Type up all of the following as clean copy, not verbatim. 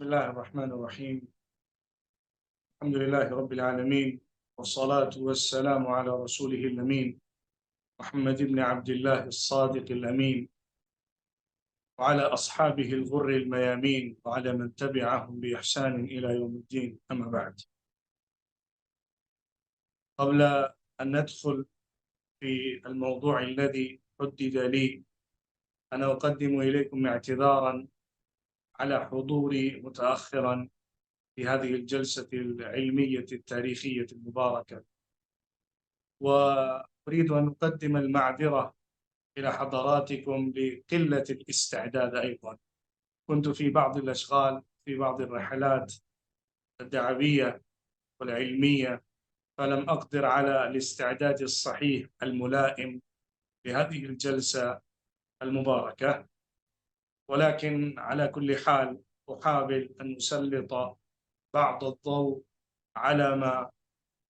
بسم الله الرحمن الرحيم. الحمد لله رب العالمين، والصلاة والسلام على رسوله الأمين محمد بن عبد الله الصادق الأمين، وعلى أصحابه الغر الميامين، وعلى من تبعهم بإحسان إلى يوم الدين. أما بعد، قبل أن ندخل في الموضوع الذي حدد لي، أنا أقدم إليكم اعتذارا على حضوري متأخرا في هذه الجلسة العلمية التاريخية المباركة، وأريد أن أقدم المعذرة إلى حضراتكم لقلة الاستعداد. أيضا كنت في بعض الأشغال، في بعض الرحلات الدعوية والعلمية، فلم أقدر على الاستعداد الصحيح الملائم لهذه الجلسة المباركة، ولكن على كل حال أحاول أن أسلط بعض الضوء على ما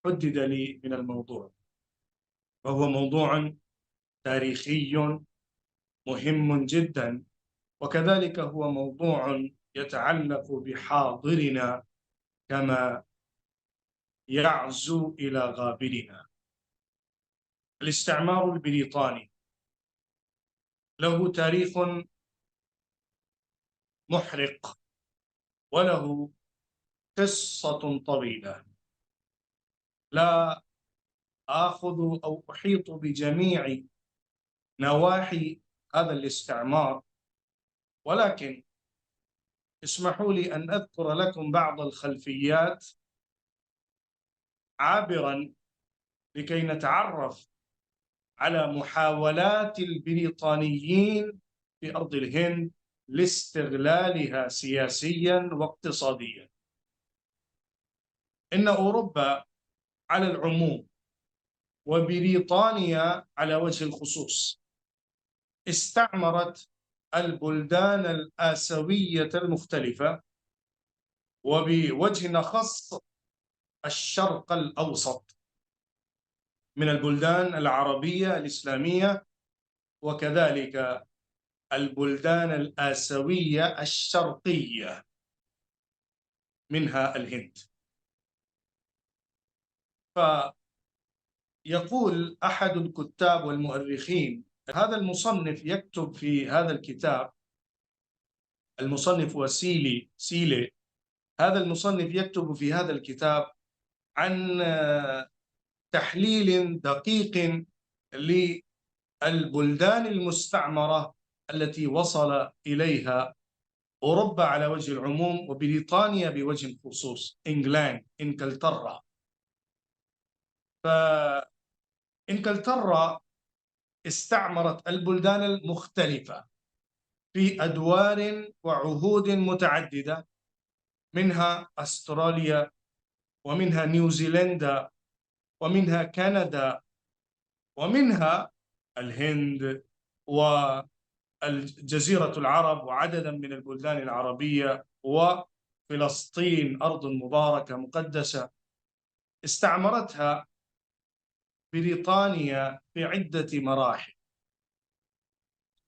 حدد لي من الموضوع، وهو موضوع تاريخي مهم جدا، وكذلك هو موضوع يتعلق بحاضرنا كما يعزو إلى غابرنا. الاستعمار البريطاني له تاريخ محرق، وله قصة طويلة. لا آخذ أو أحيط بجميع نواحي هذا الاستعمار، ولكن اسمحوا لي أن أذكر لكم بعض الخلفيات عابرا لكي نتعرف على محاولات البريطانيين في أرض الهند لاستغلالها سياسيا واقتصاديا. إن أوروبا على العموم وبريطانيا على وجه الخصوص استعمرت البلدان الآسيوية المختلفة، وبوجه أخص الشرق الأوسط من البلدان العربية الإسلامية، وكذلك البلدان الآسيوية الشرقية منها الهند. فيقول أحد الكتاب والمؤرخين، هذا المصنف يكتب في هذا الكتاب، المصنف سيلي، هذا المصنف يكتب في هذا الكتاب عن تحليل دقيق للبلدان المستعمرة التي وصل إليها أوروبا على وجه العموم، وبريطانيا بوجه الخصوص، إنجلترا. فإنجلترا استعمرت البلدان المختلفة في أدوار وعهود متعددة، منها أستراليا، ومنها نيوزيلندا، ومنها كندا، ومنها الهند والجزيرة العرب، وعددا من البلدان العربية، وفلسطين أرض مباركة مقدسة استعمرتها بريطانيا في عدة مراحل.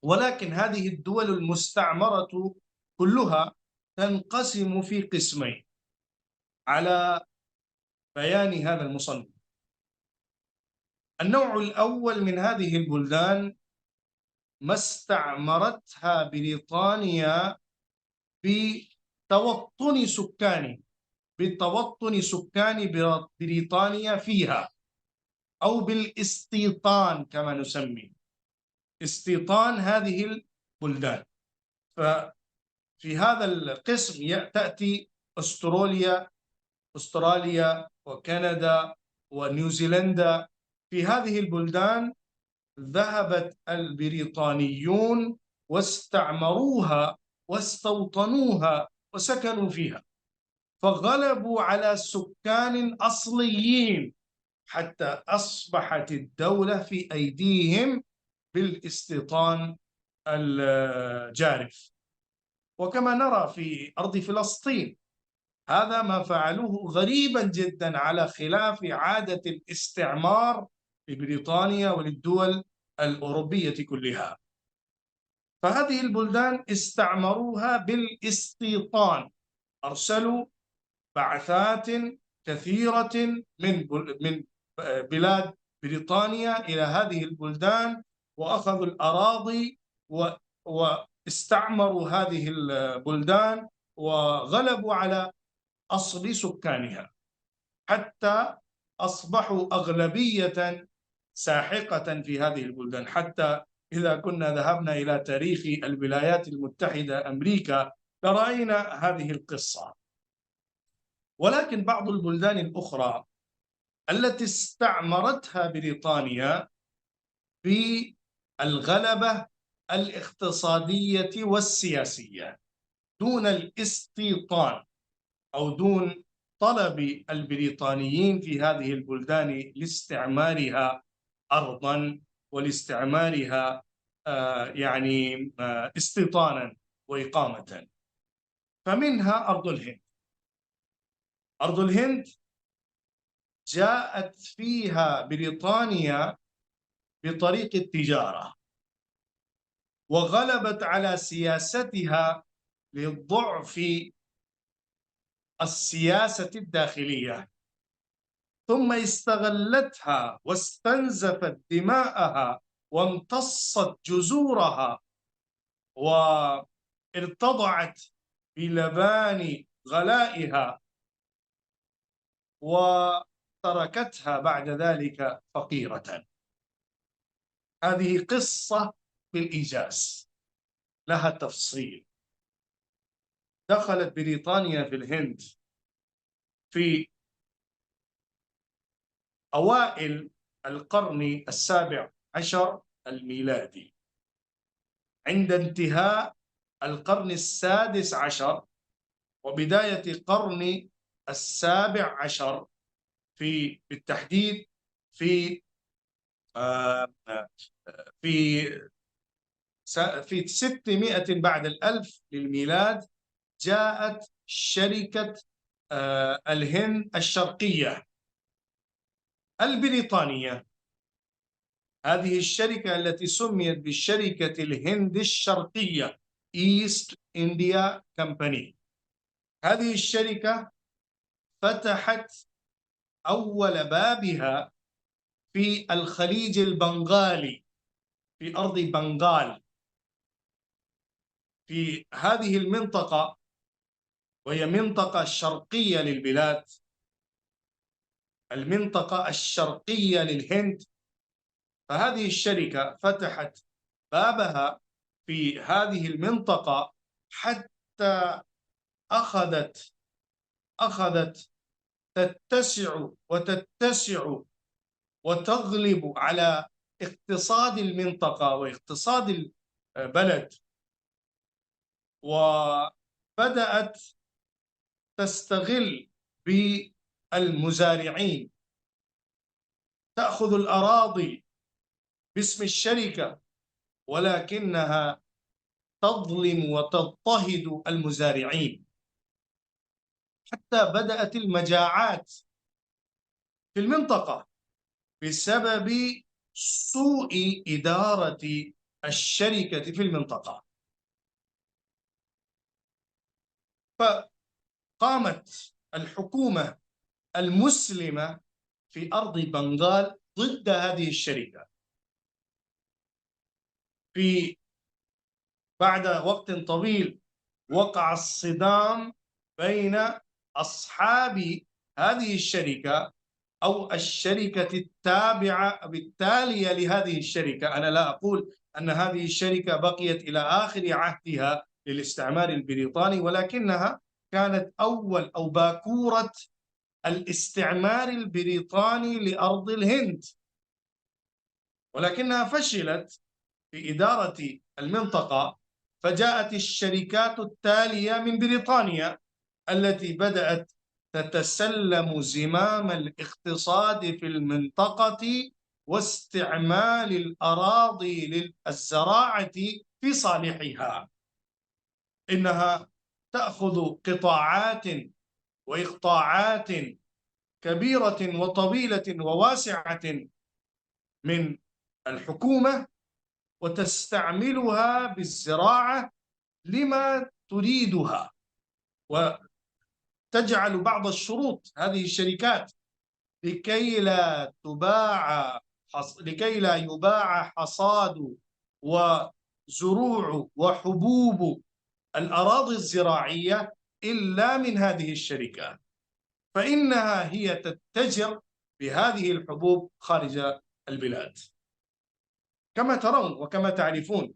ولكن هذه الدول المستعمرة كلها تنقسم في قسمين على بيان هذا المصنف. النوع الأول من هذه البلدان ما استعمرتها بريطانيا بتوطن سكان بريطانيا فيها، أو بالاستيطان كما نسمي، استيطان هذه البلدان. ففي هذا القسم تأتي أستراليا وكندا ونيوزيلندا. في هذه البلدان ذهبت البريطانيون واستعمروها واستوطنوها وسكنوا فيها، فغلبوا على سكان أصليين حتى أصبحت الدولة في أيديهم بالاستيطان الجارف. وكما نرى في أرض فلسطين، هذا ما فعلوه غريبا جدا على خلاف عادة الاستعمار لبريطانيا وللدول الأوروبية كلها. فهذه البلدان استعمروها بالاستيطان، أرسلوا بعثات كثيرة من بلاد بريطانيا إلى هذه البلدان، وأخذوا الأراضي واستعمروا هذه البلدان وغلبوا على أصل سكانها، حتى أصبحوا أغلبية ساحقة في هذه البلدان. حتى إذا كنا ذهبنا إلى تاريخ الولايات المتحدة أمريكا لرأينا هذه القصة. ولكن بعض البلدان الأخرى التي استعمرتها بريطانيا بالغلبة الاقتصادية والسياسية دون الاستيطان أو دون طلب البريطانيين في هذه البلدان لاستعمارها أرضاً ولاستعمارها استيطاناً وإقامة. فمنها أرض الهند. أرض الهند جاءت فيها بريطانيا بطريق التجارة، وغلبت على سياستها لضعف السياسة الداخلية، ثم استغلتها واستنزفت دماءها وامتصت جذورها وارتضعت بلبان غلائها، وتركتها بعد ذلك فقيرة. هذه قصة بالإيجاز لها تفصيل. دخلت بريطانيا في الهند في أوائل القرن السابع عشر الميلادي. عند انتهاء القرن السادس عشر وبداية القرن السابع عشر بالتحديد في في في 600 بعد الألف للميلاد جاءت شركة الهند الشرقية البريطانية. هذه الشركة التي سميت بالشركة الهند الشرقية East India Company. هذه الشركة فتحت أول بابها في الخليج البنغالي، في أرض بنغال، في هذه المنطقة، وهي منطقة شرقية للبلاد، المنطقة الشرقية للهند. فهذه الشركة فتحت بابها في هذه المنطقة حتى أخذت تتسع وتتسع وتغلب على اقتصاد المنطقة واقتصاد البلد، وبدأت تستغل بالمزارعين، تأخذ الأراضي باسم الشركة، ولكنها تظلم وتضطهد المزارعين، حتى بدأت المجاعات في المنطقة بسبب سوء إدارة الشركة في المنطقة. فقامت الحكومة المسلمة في أرض بنغال ضد هذه الشركة. بعد وقت طويل وقع الصدام بين أصحاب هذه الشركة أو الشركة التابعة بالتالية لهذه الشركة. أنا لا أقول أن هذه الشركة بقيت إلى آخر عهدها للاستعمار البريطاني، ولكنها كانت أول أو باكورة الاستعمار البريطاني لأرض الهند، ولكنها فشلت في إدارة المنطقة. فجاءت الشركات التالية من بريطانيا التي بدأت تتسلم زمام الاقتصاد في المنطقة واستعمال الأراضي للزراعة في صالحها. إنها تأخذ قطاعات وإقطاعات كبيرة وطويلة وواسعة من الحكومة وتستعملها بالزراعة لما تريدها، تجعل بعض الشروط هذه الشركات لكي لا يباع حصاد وزروع وحبوب الأراضي الزراعية إلا من هذه الشركات، فإنها هي تتجر بهذه الحبوب خارج البلاد. كما ترون وكما تعرفون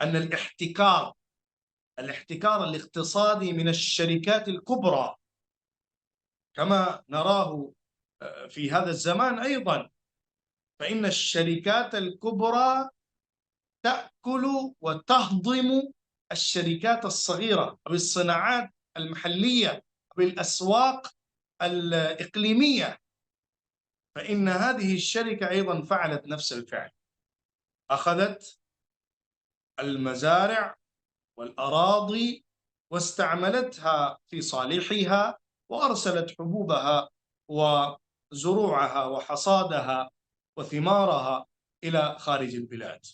أن الاحتكار الاقتصادي من الشركات الكبرى كما نراه في هذا الزمان أيضا، فإن الشركات الكبرى تأكل وتهضم الشركات الصغيرة أو الصناعات المحلية أو الأسواق الإقليمية. فإن هذه الشركة أيضا فعلت نفس الفعل، أخذت المزارع والأراضي واستعملتها في صالحها، وأرسلت حبوبها وزروعها وحصادها وثمارها إلى خارج البلاد.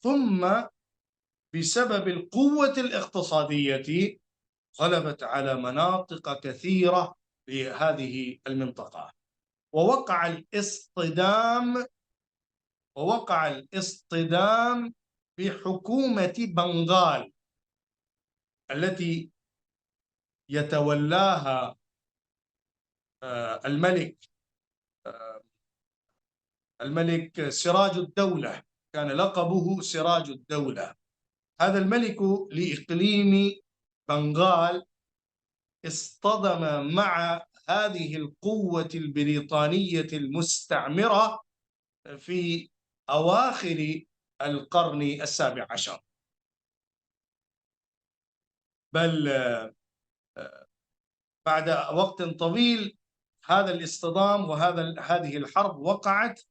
ثم بسبب القوة الاقتصادية غلبت على مناطق كثيرة لهذه المنطقة، ووقع الاصطدام بحكومة بنغال التي يتولاها الملك سراج الدولة، كان لقبه سراج الدولة. هذا الملك لإقليم بنغال اصطدم مع هذه القوة البريطانية المستعمرة في أواخر القرن السابع عشر، بل بعد وقت طويل هذا الاصطدام هذه الحرب وقعت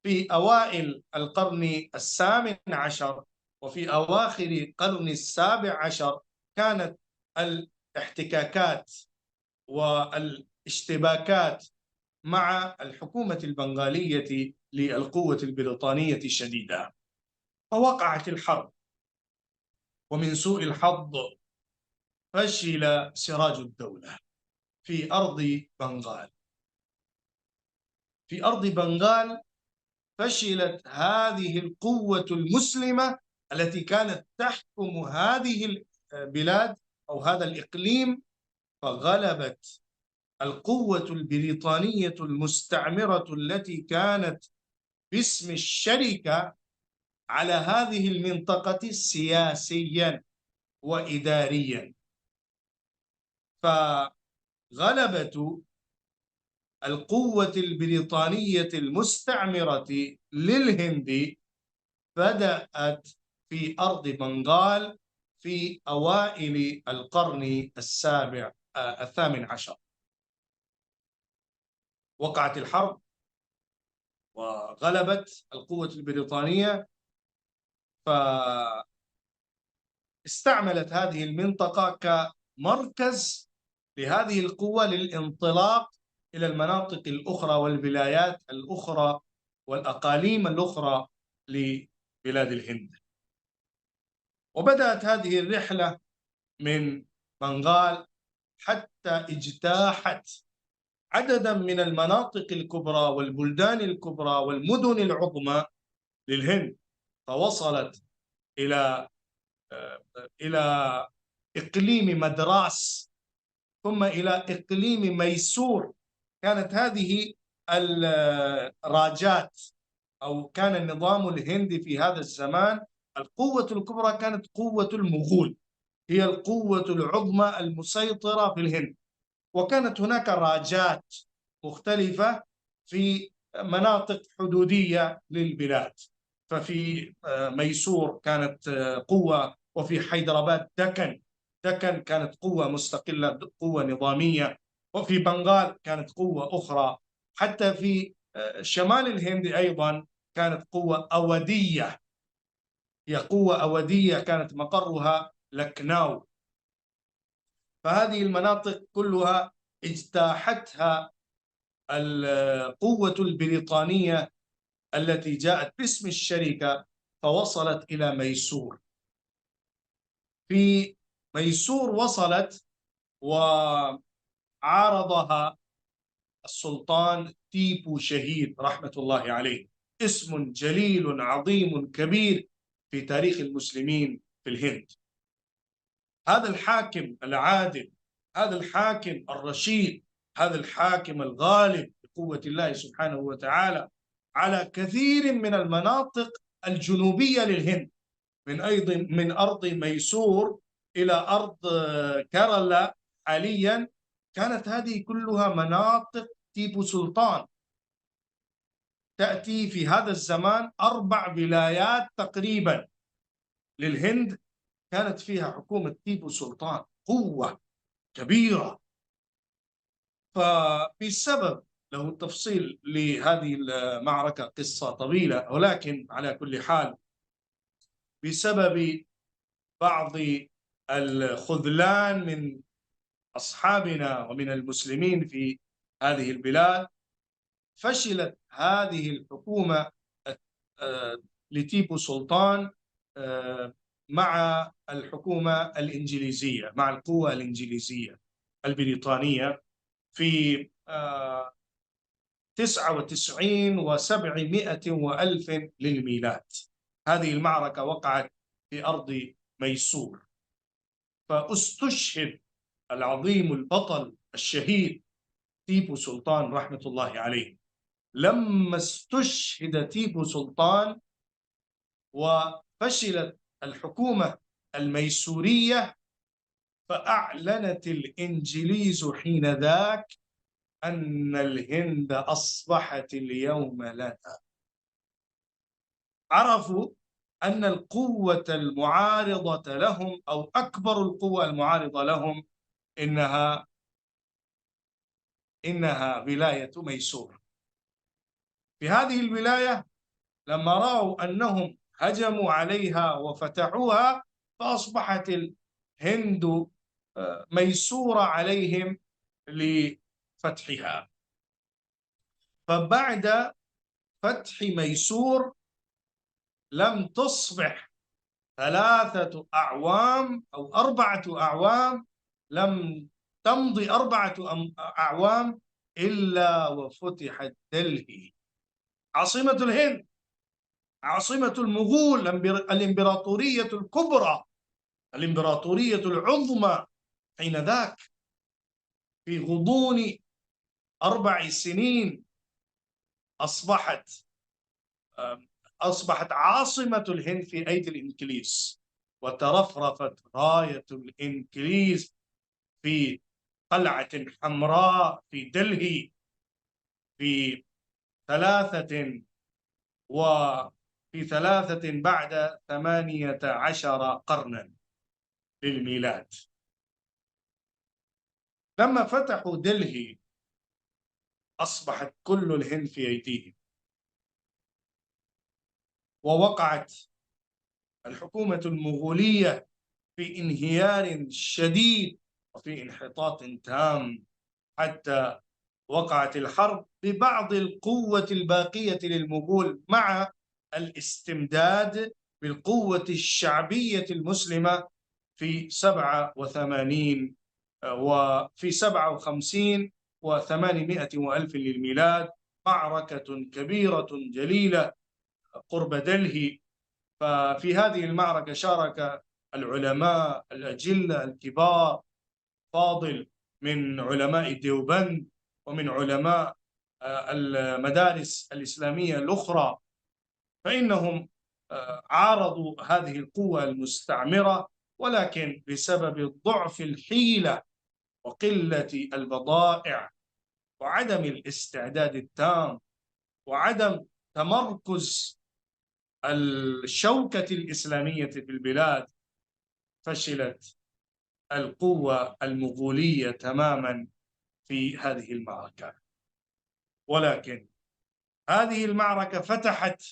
في أوائل القرن الثامن عشر وفي أواخر القرن السابع عشر. كانت الاحتكاكات والاشتباكات مع الحكومة البنغالية للقوة البريطانية شديدة، فوقعت الحرب. ومن سوء الحظ فشل سراج الدولة في أرض بنغال. فشلت هذه القوة المسلمة التي كانت تحكم هذه البلاد أو هذا الإقليم، فغلبت القوة البريطانية المستعمرة التي كانت باسم الشركة على هذه المنطقة سياسيا وإداريا. فغلبة القوة البريطانية المستعمرة للهند بدأت في أرض بنغال في أوائل القرن الثامن عشر. وقعت الحرب وغلبت القوة البريطانية، فاستعملت هذه المنطقة كمركز لهذه القوة للانطلاق إلى المناطق الأخرى والولايات الأخرى والأقاليم الأخرى لبلاد الهند. وبدأت هذه الرحلة من بنغال حتى اجتاحت عددا من المناطق الكبرى والبلدان الكبرى والمدن العظمى للهند، فوصلت إلى إقليم مدراس، ثم إلى إقليم ميسور. كانت هذه الراجات أو كان النظام الهندي في هذا الزمان، القوة الكبرى كانت قوة المغول، هي القوة العظمى المسيطرة في الهند. وكانت هناك راجات مختلفة في مناطق حدودية للبلاد، ففي ميسور كانت قوة، وفي حيدراباد دكن كانت قوة مستقلة، قوة نظامية، وفي بنغال كانت قوة أخرى، حتى في شمال الهند أيضا كانت قوة أودية، هي قوة أودية كانت مقرها لكناو. فهذه المناطق كلها اجتاحتها القوة البريطانية التي جاءت باسم الشركة، فوصلت إلى ميسور. في ميسور وصلت وعارضها السلطان تيبو شهيد رحمة الله عليه، اسم جليل عظيم كبير في تاريخ المسلمين في الهند. هذا الحاكم العادل، هذا الحاكم الرشيد، هذا الحاكم الغالب بقوة الله سبحانه وتعالى على كثير من المناطق الجنوبية للهند، من أرض ميسور إلى أرض كيرالا حاليا، كانت هذه كلها مناطق تيبو سلطان. تأتي في هذا الزمان 4 ولايات تقريبا للهند كانت فيها حكومة تيبو سلطان، قوة كبيرة. فبسبب له التفصيل لهذه المعركة قصة طويلة، ولكن على كل حال بسبب بعض الخذلان من أصحابنا ومن المسلمين في هذه البلاد، فشلت هذه الحكومة لتيبو سلطان مع الحكومة الإنجليزية، مع القوة الإنجليزية البريطانية في 99 و700 وألف للميلاد. هذه المعركة وقعت في أرض ميسور، فاستشهد العظيم البطل الشهيد تيبو سلطان رحمة الله عليه. لما استشهد تيبو سلطان وفشلت الحكومة الميسورية، فأعلنت الإنجليز حينذاك أن الهند أصبحت اليوم لنا. عرفوا أن القوة المعارضة لهم أو أكبر القوة المعارضة لهم إنها ولاية ميسور. في هذه الولاية لما رأوا أنهم هجموا عليها وفتحوها، فأصبحت الهند ميسورة عليهم لفتحها. فبعد فتح ميسور لم تصبح 3 أعوام أو 4 أعوام، لم تمضي 4 أعوام إلا وفتحت دلهي عاصمة الهند، عاصمة المغول، الإمبراطورية الكبرى، الإمبراطورية العظمى حينذاك. في غضون 4 سنين أصبحت عاصمة الهند في أيدي الإنجليز، وترفرفت راية الإنجليز في قلعة حمراء في دلهي في 3 بعد 18 قرنا للميلاد. لما فتحوا دلهي أصبحت كل الهند في أيديهم، ووقعت الحكومة المغولية في انهيار شديد وفي انحطاط تام، حتى وقعت الحرب ببعض القوة الباقية للمغول مع الاستمداد بالقوة الشعبية المسلمة في 87 وفي 57 و800 وألف للميلاد، معركة كبيرة جليلة قرب دلهي. ففي هذه المعركة شارك العلماء الأجلة الكبار فاضل من علماء ديوبند ومن علماء المدارس الإسلامية الأخرى، فإنهم عارضوا هذه القوة المستعمرة، ولكن بسبب ضعف الحيلة وقلة البضائع وعدم الاستعداد التام وعدم تمركز الشوكة الإسلامية في البلاد، فشلت القوة المغولية تماما في هذه المعركة. ولكن هذه المعركة فتحت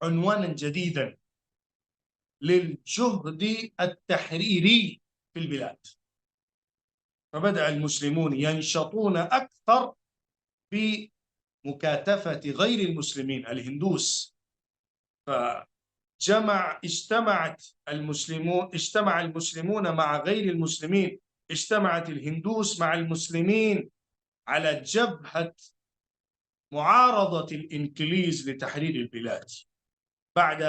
عنوانا جديدا للجهد التحريري في البلاد، فبدأ المسلمون ينشطون أكثر في مكاتفة غير المسلمين الهندوس. اجتمع المسلمون مع غير المسلمين، اجتمعت الهندوس مع المسلمين على جبهة معارضة الإنجليز لتحرير البلاد. بعد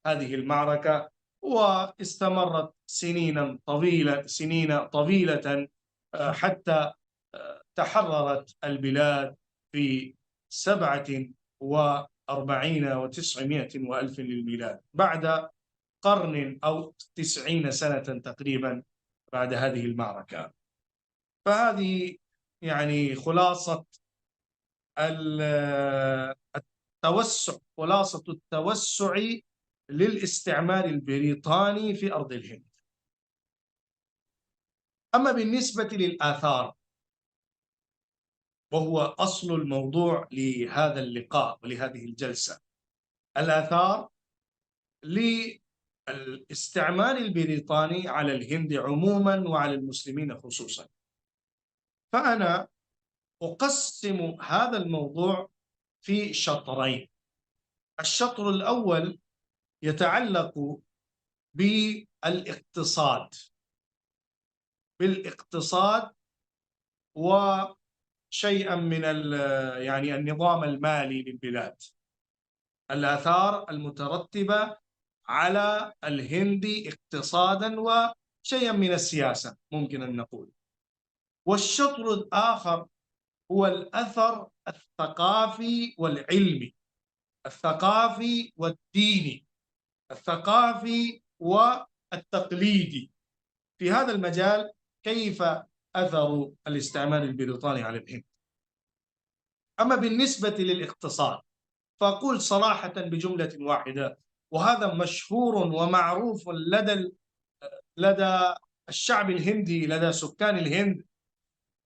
هذه المعركة واستمرت سنين طويلة حتى تحررت البلاد في 47 و900 وألف للميلاد، بعد قرن أو 90 سنة تقريبا بعد هذه المعركة. فهذه يعني خلاصة التوسع للاستعمار البريطاني في أرض الهند. أما بالنسبة للآثار، وهو أصل الموضوع لهذا اللقاء ولهذه الجلسة، الآثار للاستعمار البريطاني على الهند عموما وعلى المسلمين خصوصا. فأنا أقسم هذا الموضوع في شطرين. الشطر الأول يتعلق بالاقتصاد وشيئا من يعني النظام المالي للبلاد، الآثار المترتبة على الهند اقتصادا وشيئا من السياسة ممكن أن نقول. والشطر الآخر هو الأثر الثقافي والعلمي، الثقافي والديني، الثقافي والتقليدي. في هذا المجال كيف أثر الاستعمار البريطاني على الهند. أما بالنسبة للاقتصاد فأقول صراحة بجملة واحدة، وهذا مشهور ومعروف لدى الشعب الهندي، لدى سكان الهند،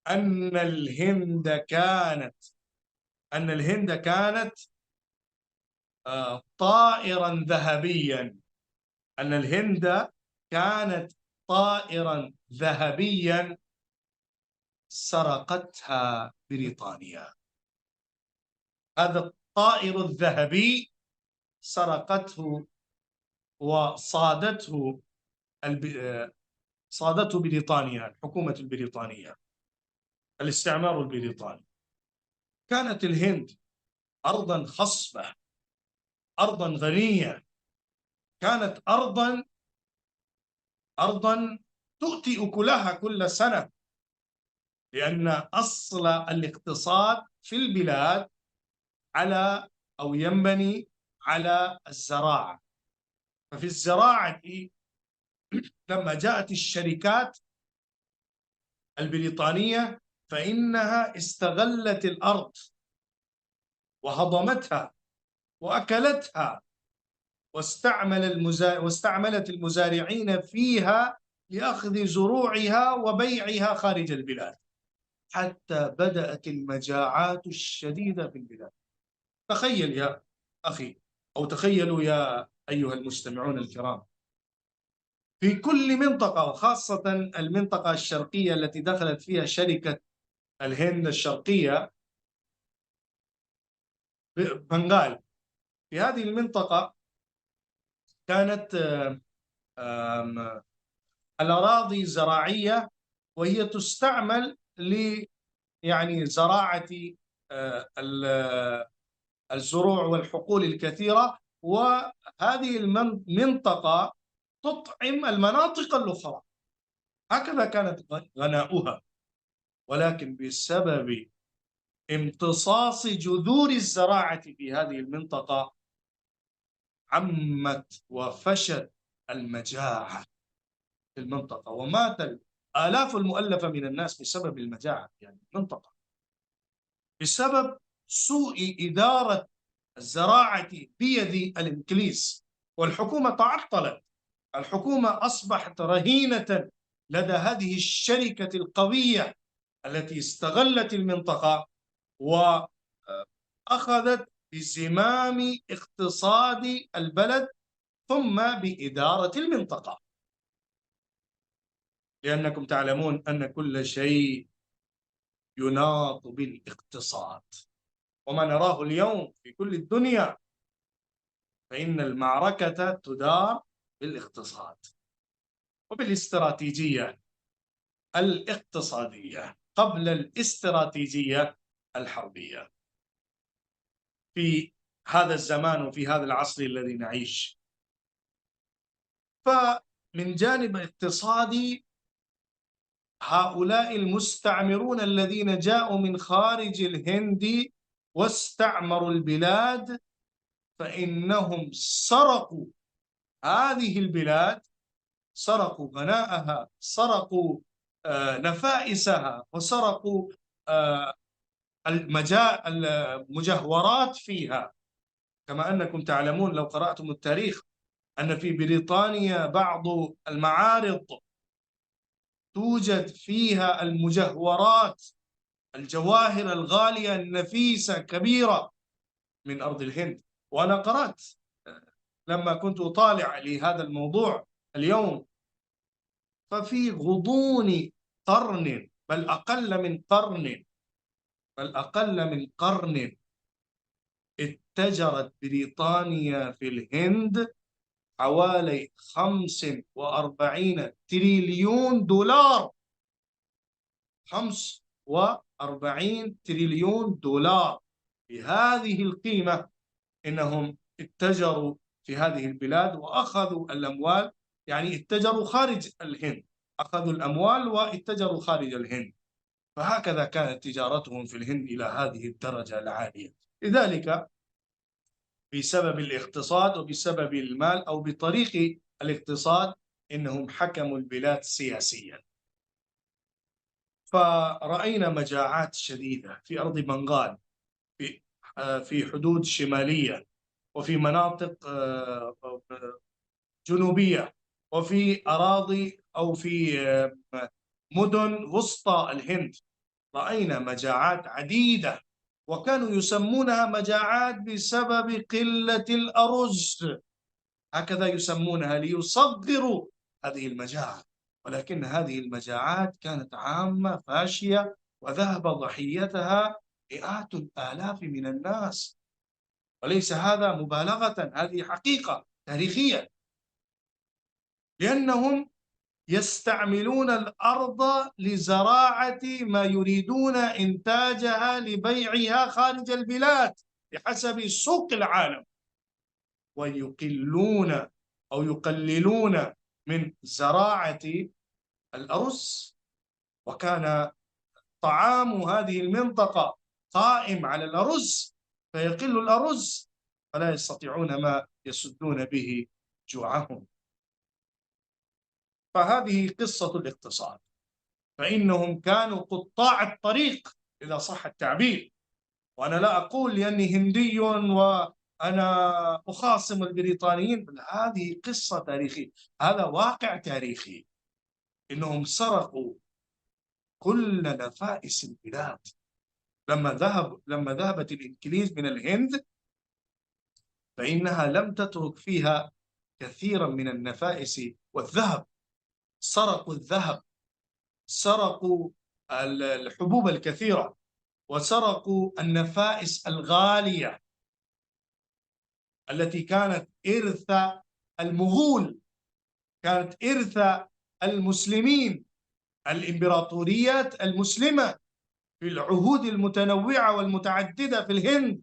أن الهند كانت طائرا ذهبيا. أن الهند كانت طائرا ذهبيا سرقتها بريطانيا. هذا الطائر الذهبي سرقته وصادته بريطانيا، الحكومة البريطانية، الاستعمار البريطاني. كانت الهند أرضا خصبة، أرضا غنية، كانت أرضا تؤتي أكلها كل سنة، لأن أصل الاقتصاد في البلاد ينبني على الزراعة. ففي الزراعة لما جاءت الشركات البريطانية فإنها استغلت الأرض وهضمتها وأكلتها، واستعملت المزارعين فيها لأخذ زروعها وبيعها خارج البلاد، حتى بدأت المجاعات الشديدة في البلاد. تخيل يا أخي، أو تخيلوا يا أيها المستمعون الكرام، في كل منطقة، وخاصة المنطقة الشرقية التي دخلت فيها شركة الهند الشرقية، بنغال، في هذه المنطقة كانت الأراضي زراعية، وهي تستعمل يعني زراعة الزروع والحقول الكثيرة، وهذه المنطقة تطعم المناطق الأخرى. هكذا كانت غناؤها، ولكن بسبب امتصاص جذور الزراعة في هذه المنطقة عمت وفشت المجاعة في المنطقة، ومات الآلاف المؤلفة من الناس بسبب المجاعة في هذه المنطقة، بسبب سوء إدارة الزراعة بيد الإنجليز. والحكومة تعطلت، الحكومة أصبحت رهينة لدى هذه الشركة القوية التي استغلت المنطقة وأخذت بزمام اقتصاد البلد ثم بإدارة المنطقة، لأنكم تعلمون أن كل شيء يناط بالاقتصاد. وما نراه اليوم في كل الدنيا فإن المعركة تدار بالاقتصاد وبالاستراتيجية الاقتصادية قبل الاستراتيجية الحربية في هذا الزمان وفي هذا العصر الذي نعيش. فمن جانب اقتصادي، هؤلاء المستعمرون الذين جاءوا من خارج الهند واستعمروا البلاد، فإنهم سرقوا هذه البلاد، سرقوا غناءها، سرقوا نفائسها، وسرقوا المجوهرات فيها. كما أنكم تعلمون لو قرأتم التاريخ أن في بريطانيا بعض المعارض توجد فيها المجوهرات، الجواهر الغالية النفيسة كبيرة من أرض الهند. وأنا قرأت لما كنت أطالع لهذا الموضوع اليوم، ففي غضون قرن، بل أقل من قرن اتجرت بريطانيا في الهند حوالي 45 تريليون دولار. 45 تريليون دولار بهذه القيمة إنهم اتجروا في هذه البلاد وأخذوا الأموال، يعني اتجروا خارج الهند، أخذوا الأموال واتجروا خارج الهند. فهكذا كانت تجارتهم في الهند إلى هذه الدرجة العالية. لذلك بسبب الاقتصاد وبسبب المال أو بطريق الاقتصاد إنهم حكموا البلاد سياسيا. فرأينا مجاعات شديدة في أرض بنغال، في حدود شمالية، وفي مناطق جنوبية، وفي أراضي أو في مدن وسطى الهند. رأينا مجاعات عديدة، وكانوا يسمونها مجاعات بسبب قلة الأرز، هكذا يسمونها ليصغروا هذه المجاعة. ولكن هذه المجاعات كانت عامة فاشية، وذهب ضحيتها مئات الآلاف من الناس. وليس هذا مبالغة، هذه حقيقة تاريخية، لأنهم يستعملون الأرض لزراعة ما يريدون إنتاجها لبيعها خارج البلاد بحسب سوق العالم، ويقلون أو يقللون من زراعة الأرز. وكان طعام هذه المنطقة قائم على الأرز، فيقل الأرز فلا يستطيعون ما يسدون به جوعهم. فهذه قصة الاقتصاد. فإنهم كانوا قطاع الطريق إذا صح التعبير. وأنا لا أقول لأني هندي وأنا أخاصم البريطانيين، بل هذه قصة تاريخية، هذا واقع تاريخي. إنهم سرقوا كل نفائس البلاد. لما ذهبت الإنجليز من الهند، فإنها لم تترك فيها كثيرا من النفائس والذهب. سرقوا الذهب، سرقوا الحبوب الكثيرة، وسرقوا النفائس الغالية التي كانت إرث المغول، كانت إرث المسلمين، الإمبراطوريات المسلمة في العهود المتنوعة والمتعددة في الهند.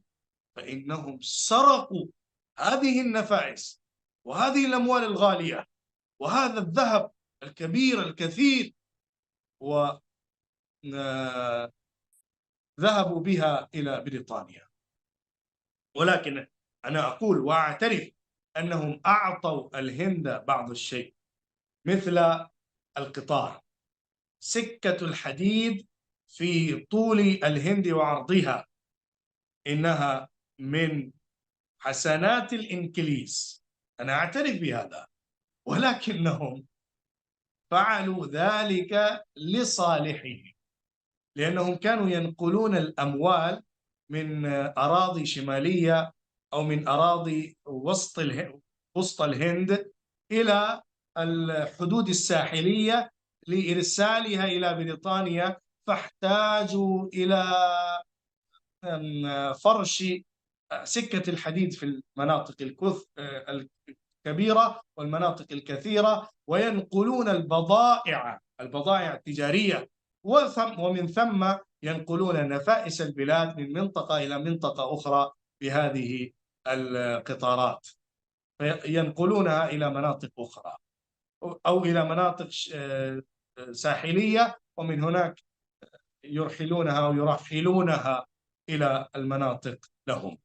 فإنهم سرقوا هذه النفائس وهذه الأموال الغالية وهذا الذهب الكبير الكثير، وذهبوا بها إلى بريطانيا. ولكن أنا أقول وأعترف أنهم أعطوا الهند بعض الشيء، مثل القطار، سكة الحديد في طول الهند وعرضها، إنها من حسنات الإنجليز، أنا أعترف بهذا. ولكنهم فعلوا ذلك لصالحهم، لأنهم كانوا ينقلون الأموال من أراضي شمالية أو من أراضي وسط الهند إلى الحدود الساحلية لإرسالها إلى بريطانيا، فاحتاجوا إلى فرش سكة الحديد في المناطق الكبيرة والمناطق الكثيرة، وينقلون البضائع التجارية، ومن ثم ينقلون نفائس البلاد من منطقة إلى منطقة أخرى بهذه القطارات، ينقلونها إلى مناطق أخرى أو إلى مناطق ساحلية، ومن هناك يرحلونها أو يرحلونها إلى المناطق لهم.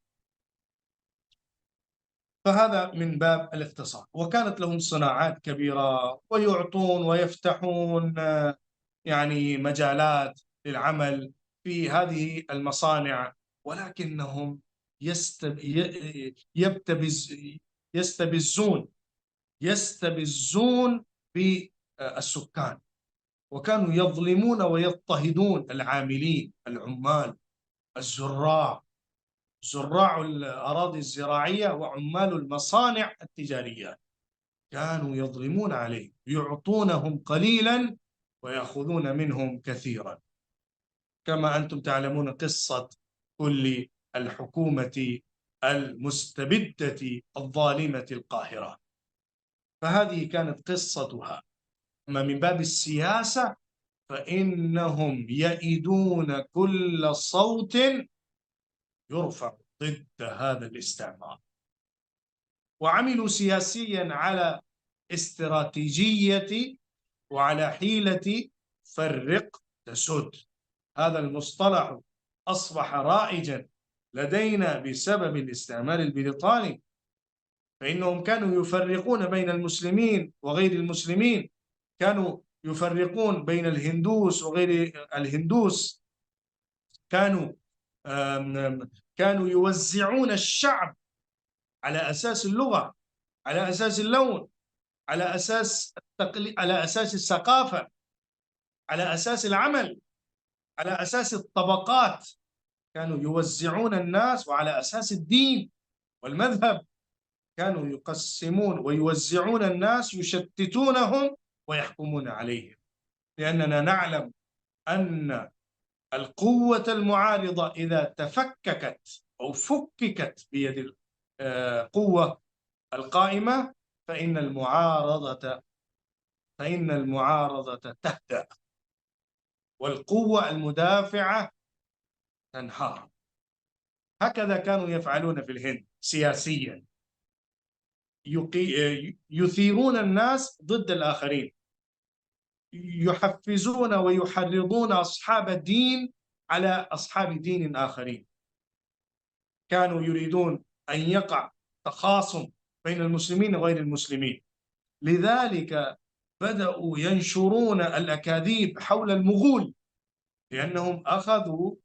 فهذا من باب الاقتصاد. وكانت لهم صناعات كبيرة، ويعطون ويفتحون يعني مجالات للعمل في هذه المصانع، ولكنهم يستبزون بالسكان، وكانوا يظلمون ويضطهدون العاملين، العمال، زراع الأراضي الزراعية وعمال المصانع التجارية، كانوا يظلمون عليه، يعطونهم قليلا ويأخذون منهم كثيرا، كما أنتم تعلمون قصة كل الحكومة المستبدة الظالمة القاهرة. فهذه كانت قصتها. أما من باب السياسة فإنهم يئدون كل صوت يرفع ضد هذا الاستعمار، وعملوا سياسيا على استراتيجية وعلى حيلة فرق تسد. هذا المصطلح أصبح رائجا لدينا بسبب الاستعمار البريطاني، فإنهم كانوا يفرقون بين المسلمين وغير المسلمين، كانوا يفرقون بين الهندوس وغير الهندوس، كانوا يوزعون الشعب على أساس اللغة، على أساس اللون، على أساس الثقافة، على أساس العمل، على أساس الطبقات. كانوا يوزعون الناس، وعلى أساس الدين والمذهب كانوا يقسمون ويوزعون الناس، يشتتونهم ويحكمون عليهم. لأننا نعلم أن القوة المعارضة إذا تفككت أو فككت بيد القوة القائمة فإن المعارضة تهدأ، والقوة المدافعة تنهار. هكذا كانوا يفعلون في الهند سياسيا، يثيرون الناس ضد الآخرين، يحفزون ويحرضون أصحاب الدين على أصحاب دين آخرين. كانوا يريدون أن يقع تخاصم بين المسلمين وغير المسلمين، لذلك بدأوا ينشرون الأكاذيب حول المغول، لأنهم أخذوا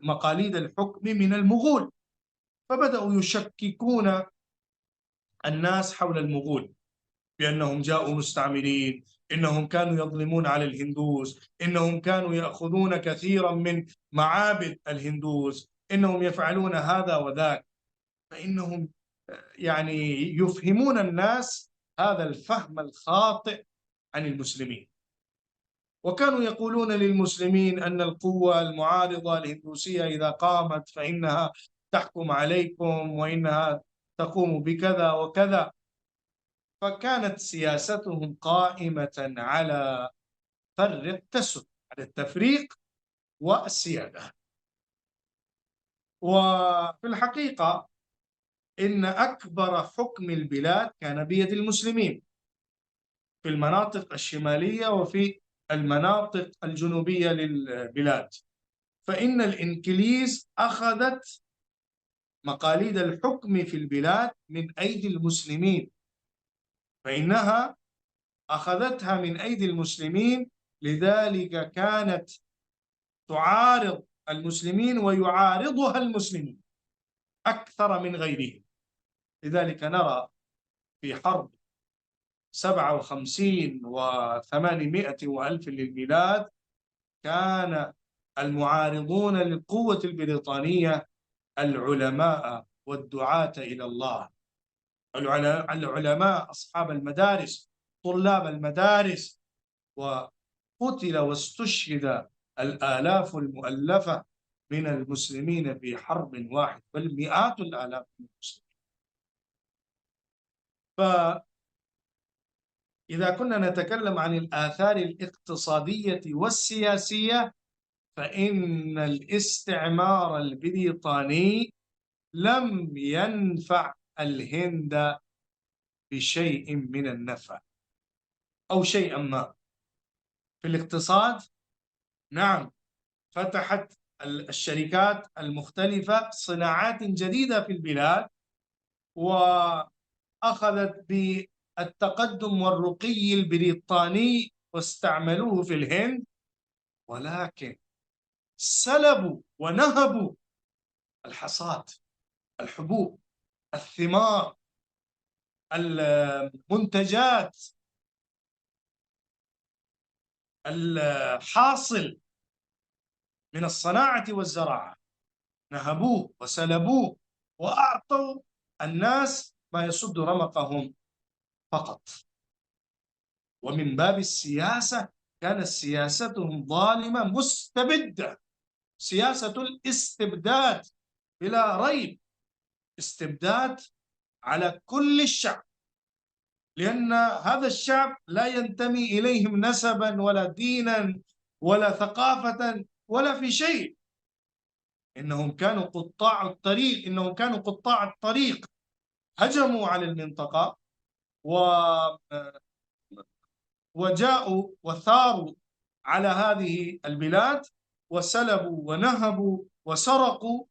مقاليد الحكم من المغول، فبدأوا يشككون الناس حول المغول بأنهم جاءوا مستعمرين، إنهم كانوا يظلمون على الهندوس، إنهم كانوا يأخذون كثيرا من معابد الهندوس، إنهم يفعلون هذا وذاك. فإنهم يعني يفهمون الناس هذا الفهم الخاطئ عن المسلمين، وكانوا يقولون للمسلمين أن القوة المعارضة الهندوسية إذا قامت فإنها تحكم عليكم، وإنها تقوم بكذا وكذا. فكانت سياستهم قائمة على فرق تسد، على التفريق والسيادة. وفي الحقيقة إن أكبر حكم البلاد كان بيد المسلمين في المناطق الشمالية وفي المناطق الجنوبية للبلاد، فإن الإنجليز أخذت مقاليد الحكم في البلاد من أيدي المسلمين، فإنها أخذتها من أيدي المسلمين، لذلك كانت تعارض المسلمين ويعارضها المسلمين أكثر من غيرهم. لذلك نرى في حرب 57 و800 وألف للبلاد كان المعارضون للقوة البريطانية العلماء والدعاة إلى الله، العلماء أصحاب المدارس، طلاب المدارس، وقتل واستشهد الآلاف المؤلفة من المسلمين في حرب واحدة، بل مئات الآلاف من المسلمين. فإذا كنا نتكلم عن الآثار الاقتصادية والسياسية، فإن الاستعمار البريطاني لم ينفع الهند بشيء من النفع أو شيئا ما. في الاقتصاد، نعم، فتحت الشركات المختلفة صناعات جديدة في البلاد، وأخذت بالتقدم والرقي البريطاني واستعملوه في الهند، ولكن سلبوا ونهبوا الحصاد، الحبوب، الثمار، المنتجات، الحاصل من الصناعة والزراعة، نهبوه وسلبوه وأعطوا الناس ما يسد رمقهم فقط. ومن باب السياسة كانت سياستهم ظالمة مستبدة، سياسة الاستبداد بلا ريب، استبداد على كل الشعب، لأن هذا الشعب لا ينتمي إليهم نسبا ولا دينا ولا ثقافة ولا في شيء. إنهم كانوا قطاع الطريق، إنهم كانوا قطاع الطريق، هجموا على المنطقة وجاءوا وثاروا على هذه البلاد، وسلبوا ونهبوا وسرقوا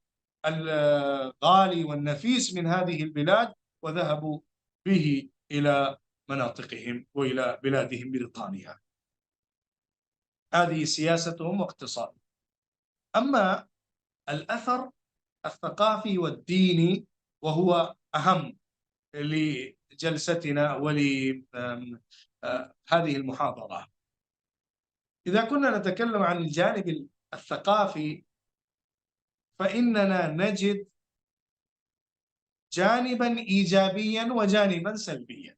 الغالي والنفيس من هذه البلاد، وذهبوا به إلى مناطقهم وإلى بلادهم بريطانيا. هذه سياستهم واقتصادهم. أما الأثر الثقافي والديني، وهو أهم لجلستنا ولهذه المحاضرة، إذا كنا نتكلم عن الجانب الثقافي فإننا نجد جانبا إيجابيا وجانبا سلبيا.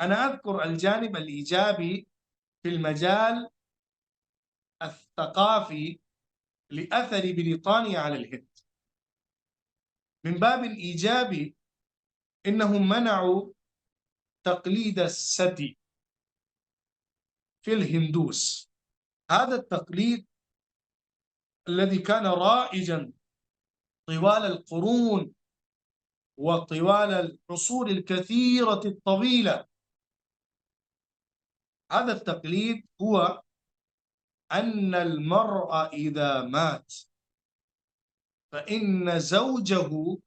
أنا أذكر الجانب الإيجابي في المجال الثقافي لأثر بريطانيا على الهند. من باب إيجابي، إنهم منعوا تقليد السدي في الهندوس. هذا التقليد الذي كان رائجا طوال القرون وطوال العصور الكثيرة الطويلة، هذا التقليد هو أن المرء إذا مات فإن زوجه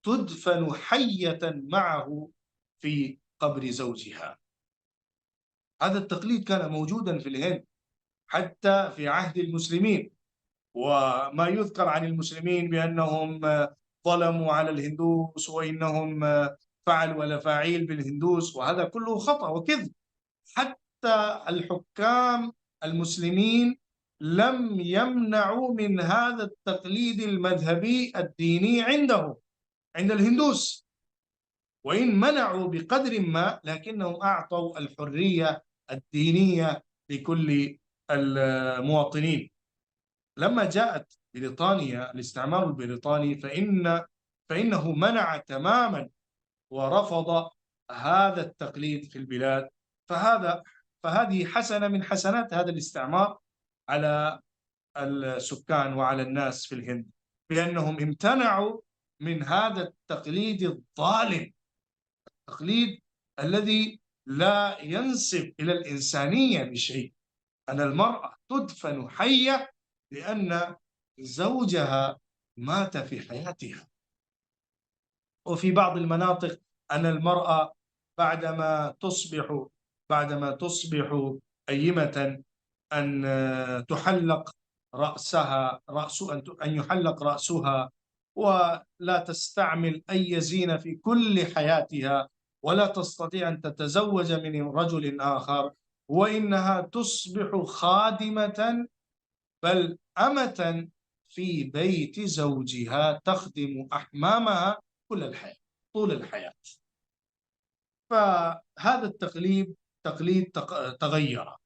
تدفن حية معه في قبر زوجها. هذا التقليد كان موجودا في الهند حتى في عهد المسلمين، وما يذكر عن المسلمين بأنهم ظلموا على الهندوس وإنهم فعل ولا فاعيل بالهندوس، وهذا كله خطأ وكذب. حتى الحكام المسلمين لم يمنعوا من هذا التقليد المذهبي الديني عندهم عند الهندوس، وإن منعوا بقدر ما لكنهم أعطوا الحرية الدينية لكل المواطنين. لما جاءت بريطانيا الاستعمار البريطاني فإنه منع تماما ورفض هذا التقليد في البلاد. فهذه حسنة من حسنات هذا الاستعمار على السكان وعلى الناس في الهند، بأنهم امتنعوا من هذا التقليد الظالم، التقليد الذي لا ينسب إلى الإنسانية بشيء، أن المرأة تدفن حية لأن زوجها مات في حياتها. وفي بعض المناطق أن المرأة بعدما تصبح أيمة أن تحلق أن يحلق رأسها، ولا تستعمل أي زينة في كل حياتها، ولا تستطيع أن تتزوج من رجل آخر، وإنها تصبح خادمة بل أمة في بيت زوجها تخدم أحمامها طول الحياة. فهذا تقليد تغير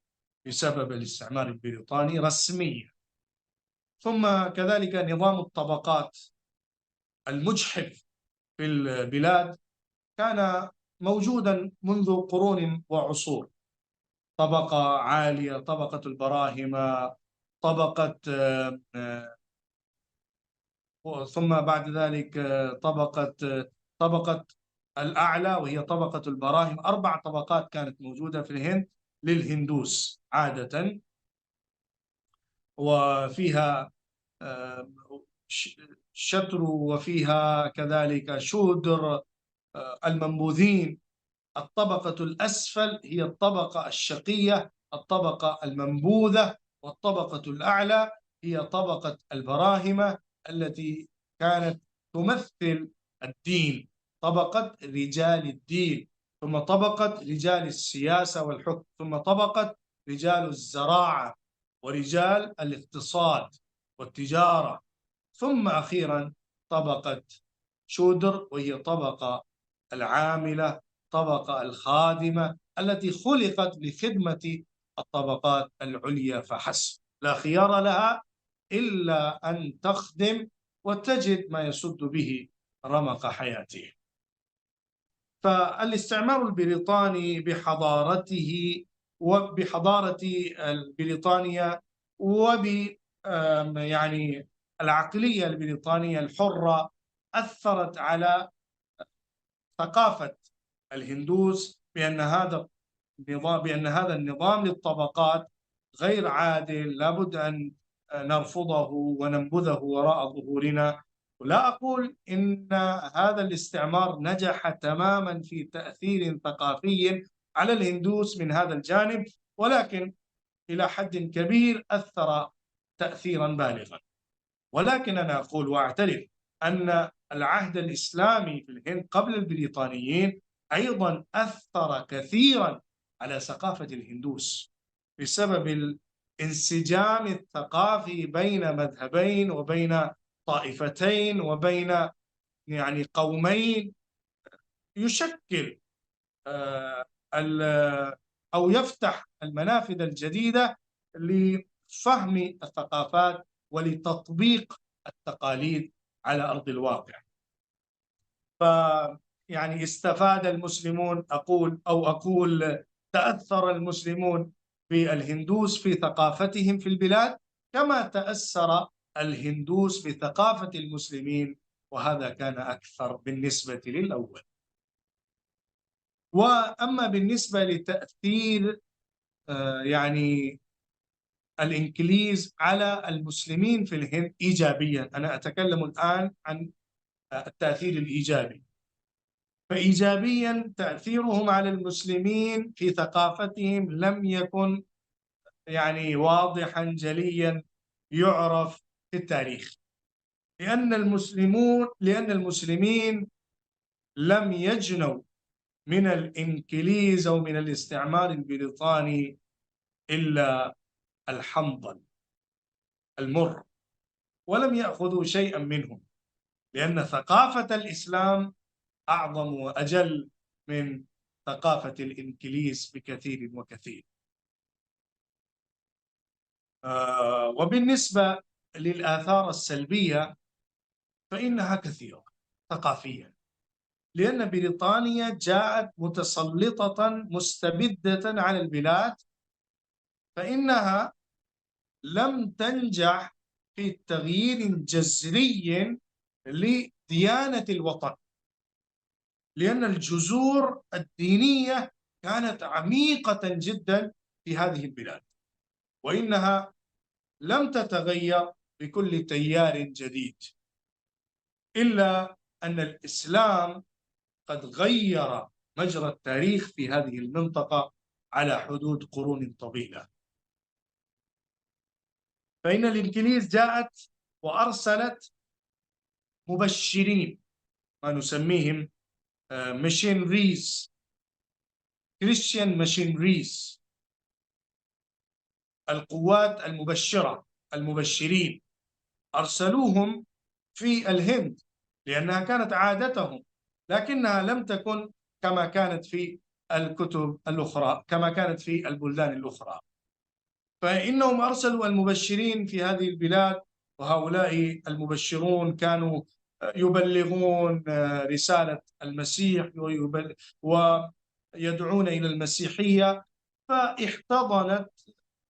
بسبب الاستعمار البريطاني رسميا. ثم كذلك نظام الطبقات المجحف في البلاد كان موجودا منذ قرون وعصور. طبقة عالية، طبقة البراهمة، طبقة ثم بعد ذلك طبقة الأعلى وهي طبقة البراهمة. 4 طبقات كانت موجودة في الهند للهندوس عادة، وفيها آه، شترو، وفيها كذلك شودر، المنبوذين. الطبقة الأسفل هي الطبقة الشقية، الطبقة المنبوذة، والطبقة الأعلى هي طبقة البراهمة التي كانت تمثل الدين، طبقة رجال الدين، ثم طبقة رجال السياسة والحكم، ثم طبقة رجال الزراعة ورجال الاقتصاد والتجارة، ثم أخيرا طبقة شودر وهي طبقة العاملة، طبقة الخادمة التي خلقت لخدمة الطبقات العليا فحسب، لا خيار لها إلا أن تخدم وتجد ما يسد به رمق حياته. فالاستعمار البريطاني بحضارته وبحضارة بريطانيا يعني العقلية البريطانية الحرة أثرت على ثقافة الهندوس بأن هذا النظام للطبقات غير عادل، لابد أن نرفضه وننبذه وراء ظهورنا. ولا أقول إن هذا الاستعمار نجح تماما في تأثير ثقافي على الهندوس من هذا الجانب، ولكن إلى حد كبير أثر تأثيرا بالغا. ولكن أنا أقول وأعترف أن العهد الإسلامي في الهند قبل البريطانيين أيضا أثر كثيرا على ثقافة الهندوس بسبب الانسجام الثقافي بين مذهبين وبين طائفتين وبين يعني قومين، يشكل أو يفتح المنافذ الجديدة لفهم الثقافات ولتطبيق التقاليد على أرض الواقع. فيعني استفاد المسلمون، أقول تأثر المسلمون بالهندوس في ثقافتهم في البلاد كما تأثر الهندوس بثقافة المسلمين، وهذا كان أكثر بالنسبة للأول. وأما بالنسبة لتأثير يعني الإنجليز على المسلمين في الهند إيجابيا، أنا أتكلم الآن عن التأثير الإيجابي. فإيجابيا تأثيرهم على المسلمين في ثقافتهم لم يكن يعني واضحا جليا يعرف في التاريخ، لأن المسلمين لم يجنوا من الإنجليز أو من الاستعمار البريطاني إلا الحنظل المر، ولم يأخذوا شيئا منهم، لأن ثقافة الإسلام أعظم وأجل من ثقافة الإنجليز بكثير وكثير. وبالنسبة للآثار السلبية فإنها كثيرة ثقافيا، لأن بريطانيا جاءت متسلطة مستبدة على البلاد، فإنها لم تنجح في تغيير جذري لديانة الوطن، لأن الجذور الدينية كانت عميقة جدا في هذه البلاد، وإنها لم تتغير بكل تيار جديد، إلا أن الإسلام قد غير مجرى التاريخ في هذه المنطقة على حدود قرون طويلة. فإن الإنجليز جاءت وأرسلت مبشرين، ما نسميهم ميشنريز، كريستيان ميشنريز، القوات المبشرة، المبشرين، أرسلوهم في الهند لأنها كانت عادتهم، لكنها لم تكن كما كانت في الكتب الأخرى، كما كانت في البلدان الأخرى. فإنهم أرسلوا المبشرين في هذه البلاد وهؤلاء المبشرون كانوا يبلغون رسالة المسيح ويدعون إلى المسيحية، فاحتضنت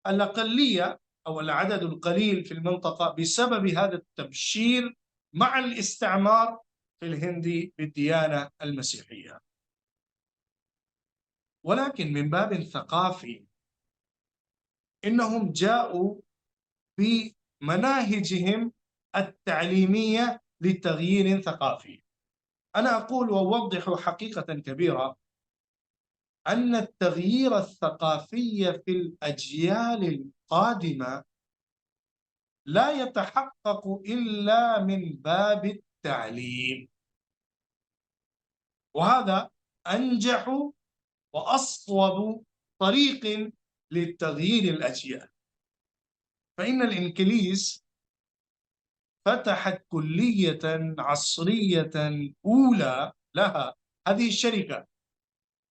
الأقلية أو العدد القليل في المنطقة بسبب هذا التبشير مع الاستعمار في الهند بالديانة المسيحية. ولكن من باب ثقافي إنهم جاءوا بمناهجهم التعليمية لتغيير ثقافي. أنا أقول وأوضح حقيقة كبيرة أن التغيير الثقافي في الأجيال القادمة لا يتحقق إلا من باب التعليم، وهذا أنجح وأصوب طريق لتغيير الأجيال. فإن الإنجليز فتحت كلية عصرية أولى لها، هذه الشركة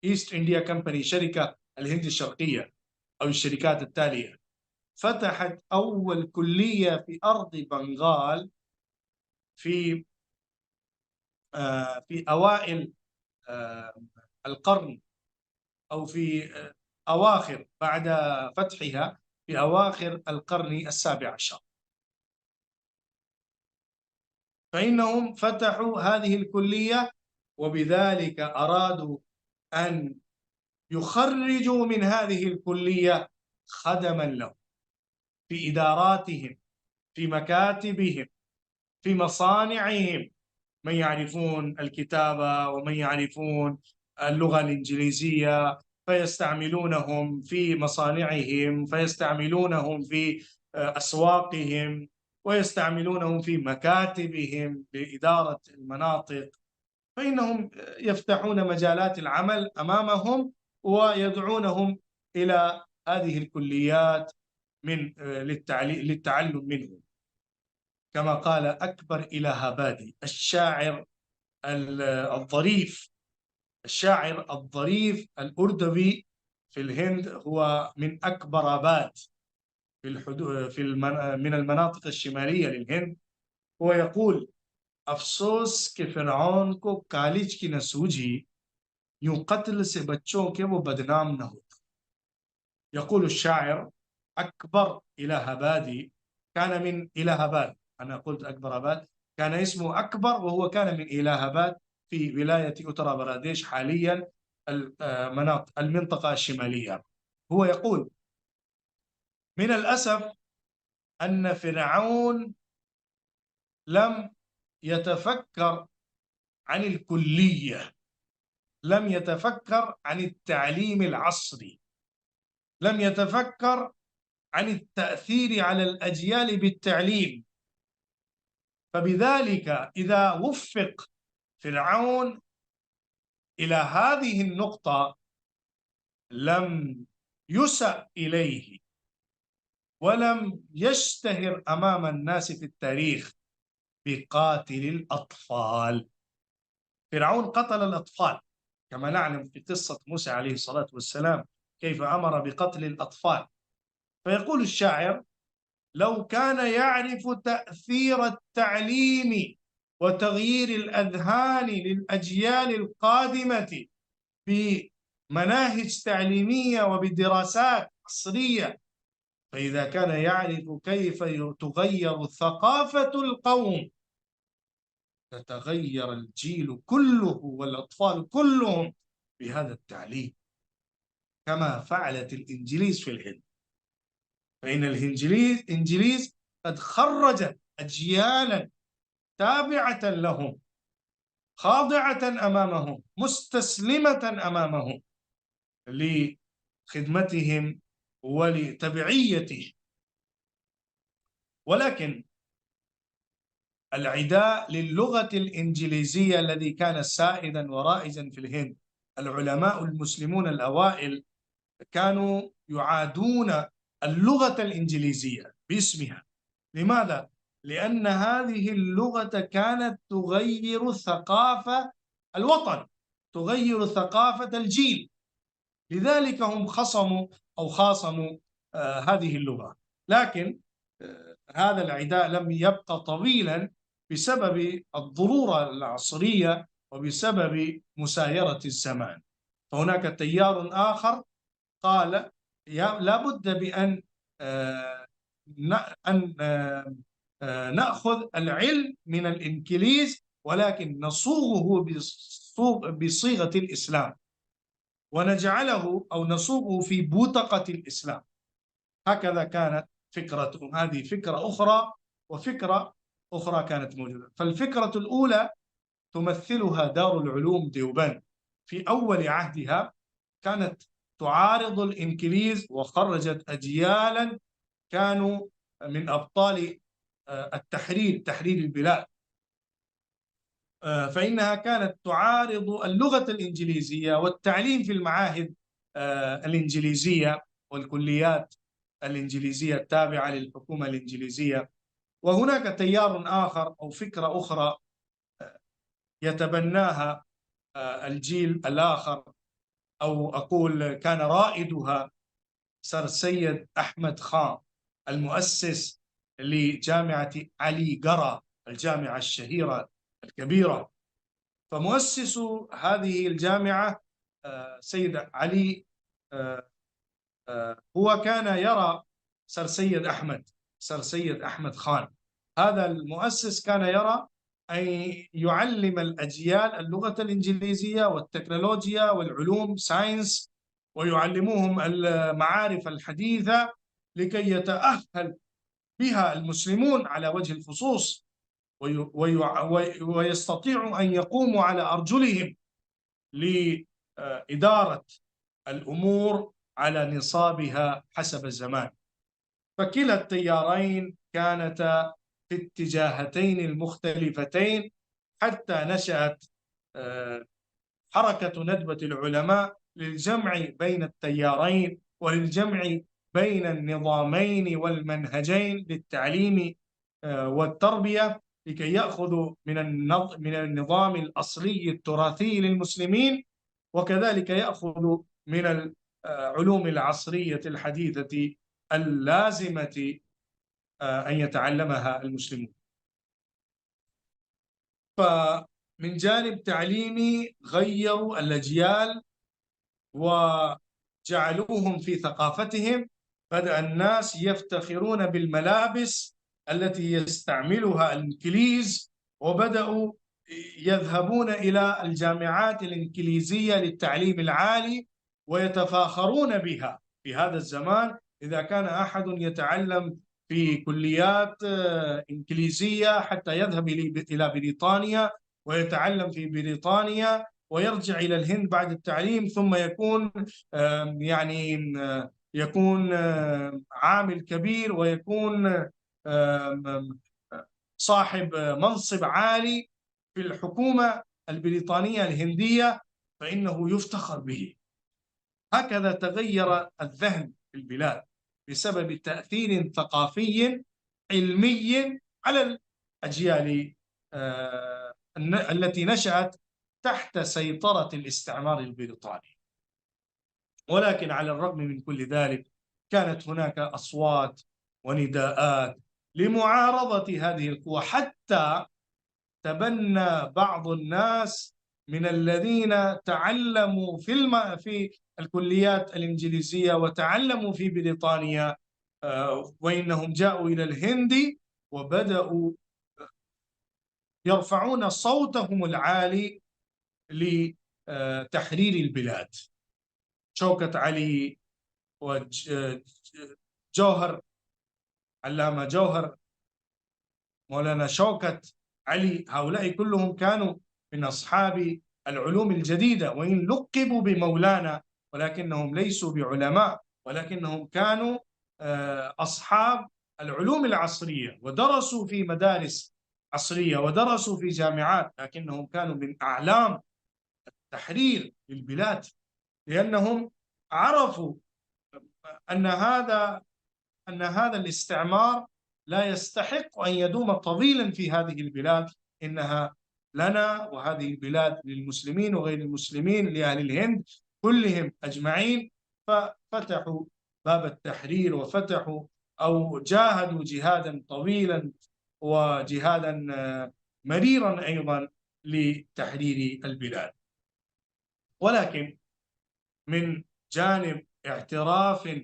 إيست إنديا كمباني، شركة الهند الشرقية أو الشركات التالية، فتحت أول كلية في أرض بنغال في أوائل القرن، أو في أواخر بعد فتحها في أواخر القرن السابع عشر. فإنهم فتحوا هذه الكلية، وبذلك أرادوا أن يخرجوا من هذه الكلية خدما لهم في إداراتهم، في مكاتبهم، في مصانعهم، من يعرفون الكتابة ومن يعرفون اللغة الإنجليزية، فيستعملونهم في مصانعهم، فيستعملونهم في أسواقهم، ويستعملونهم في مكاتبهم لإدارة المناطق. فإنهم يفتحون مجالات العمل أمامهم ويدعونهم إلى هذه الكليات للتعلم منهم. كما قال أكبر إلهابادي الشاعر الظريف، الشاعر الظريف الأردوي في الهند، هو من أكبر آباد من المناطق الشمالية للهند، هو يقول: अफसोस कि फिरौन को कॉलेज की न सूझी, यूं कत्ल से बच्चों के वो बदनाम न होता. يقول الشاعر أكبر إلهابادي كان من إلهاباد، أنا قلت أكبر آباد، كان اسمه أكبر وهو كان من إلهاباد في ولاية أوتر براديش، حاليا المنطقة الشمالية. هو يقول: من الأسف أن فرعون لم يتفكر عن الكلية، لم يتفكر عن التعليم العصري، لم يتفكر عن التأثير على الأجيال بالتعليم. فبذلك إذا وفق فرعون إلى هذه النقطة لم يسأ إليه ولم يشتهر أمام الناس في التاريخ بقاتل الأطفال. فرعون قتل الأطفال كما نعلم في قصة موسى عليه الصلاة والسلام كيف أمر بقتل الأطفال. فيقول الشاعر: لو كان يعرف تأثير التعليم وتغيير الأذهان للأجيال القادمة بمناهج تعليمية وبدراسات عصرية، فإذا كان يعرف كيف تغير ثقافة القوم تتغير الجيل كله والأطفال كلهم بهذا التعليم، كما فعلت الإنجليز في الهند. فإن الإنجليز قد خرجت أجيالا تابعة لهم، خاضعة أمامهم، مستسلمة أمامهم لخدمتهم ولتبعيته. ولكن العداء للغة الإنجليزية الذي كان سائدا ورائجا في الهند، العلماء المسلمون الأوائل كانوا يعادون اللغة الإنجليزية باسمها. لماذا؟ لأن هذه اللغة كانت تغير ثقافة الوطن، تغير ثقافة الجيل، لذلك هم خاصموا هذه اللغة. لكن هذا العداء لم يبقى طويلا بسبب الضرورة العصرية وبسبب مسايرة الزمان. فهناك تيار آخر قال لا بد بأن آه، أن نأخذ العلم من الإنجليز، ولكن نصوغه بصيغة الإسلام، ونجعله أو نصوغه في بوتقة الإسلام. هكذا كانت فكرة. هذه فكرة أخرى، وفكرة أخرى كانت موجودة. فالفكرة الأولى تمثلها دار العلوم ديوبند في أول عهدها، كانت تعارض الإنجليز، وخرجت أجيالا كانوا من أبطال التحرير، تحرير البلاد. فإنها كانت تعارض اللغة الإنجليزية والتعليم في المعاهد الإنجليزية والكليات الإنجليزية التابعة للحكومة الإنجليزية. وهناك تيار آخر أو فكرة أخرى يتبناها الجيل الآخر، أو أقول كان رائدها سر سيد أحمد خان، المؤسس لجامعة علي قرى، الجامعة الشهيرة الكبيرة. فمؤسس هذه الجامعة سيد علي هو كان يرى سر سيد أحمد خان، هذا المؤسس كان يرى أن يعلم الأجيال اللغة الإنجليزية والتكنولوجيا والعلوم ساينس، ويعلموهم المعارف الحديثة لكي يتأهل بها المسلمون على وجه الخصوص، ويستطيعوا أن يقوموا على أرجلهم لإدارة الأمور على نصابها حسب الزمان. فكلا التيارين كانتا في اتجاهتين المختلفتين، حتى نشأت حركة ندبة العلماء للجمع بين التيارين، وللجمع بين النظامين والمنهجين للتعليم والتربية، لكي يأخذوا من النظام الأصلي التراثي للمسلمين، وكذلك يأخذوا من العلوم العصرية الحديثة اللازمة أن يتعلمها المسلمون. فمن جانب تعليمي غيروا الأجيال وجعلوهم في ثقافتهم. بدأ الناس يفتخرون بالملابس التي يستعملها الإنجليز، وبدأوا يذهبون إلى الجامعات الإنجليزية للتعليم العالي ويتفاخرون بها. في هذا الزمان إذا كان أحد يتعلم في كليات إنجليزية حتى يذهب إلى بريطانيا ويتعلم في بريطانيا ويرجع إلى الهند بعد التعليم، ثم يكون يعني يكون عامل كبير، ويكون صاحب منصب عالي في الحكومة البريطانية الهندية، فإنه يفتخر به. هكذا تغير الذهن في البلاد بسبب تأثير ثقافي علمي على الأجيال التي نشأت تحت سيطرة الاستعمار البريطاني. ولكن على الرغم من كل ذلك كانت هناك أصوات ونداءات لمعارضة هذه القوى، حتى تبنى بعض الناس من الذين تعلموا في الكليات الإنجليزية وتعلموا في بريطانيا، وإنهم جاءوا إلى الهند وبدأوا يرفعون صوتهم العالي لتحرير البلاد. شوكة علي وجوهر، علامة جوهر، مولانا شوكة علي، هؤلاء كلهم كانوا من أصحاب العلوم الجديدة، وإن لقبوا بمولانا ولكنهم ليسوا بعلماء، ولكنهم كانوا أصحاب العلوم العصرية، ودرسوا في مدارس عصرية ودرسوا في جامعات، لكنهم كانوا من أعلام التحرير للبلاد، لأنهم عرفوا أن هذا الاستعمار لا يستحق أن يدوم طويلا في هذه البلاد، إنها لنا، وهذه البلاد للمسلمين وغير المسلمين، لأهل الهند كلهم أجمعين. ففتحوا باب التحرير وفتحوا أو جاهدوا جهادا طويلا وجهادا مريرا أيضا لتحرير البلاد. ولكن من جانب اعتراف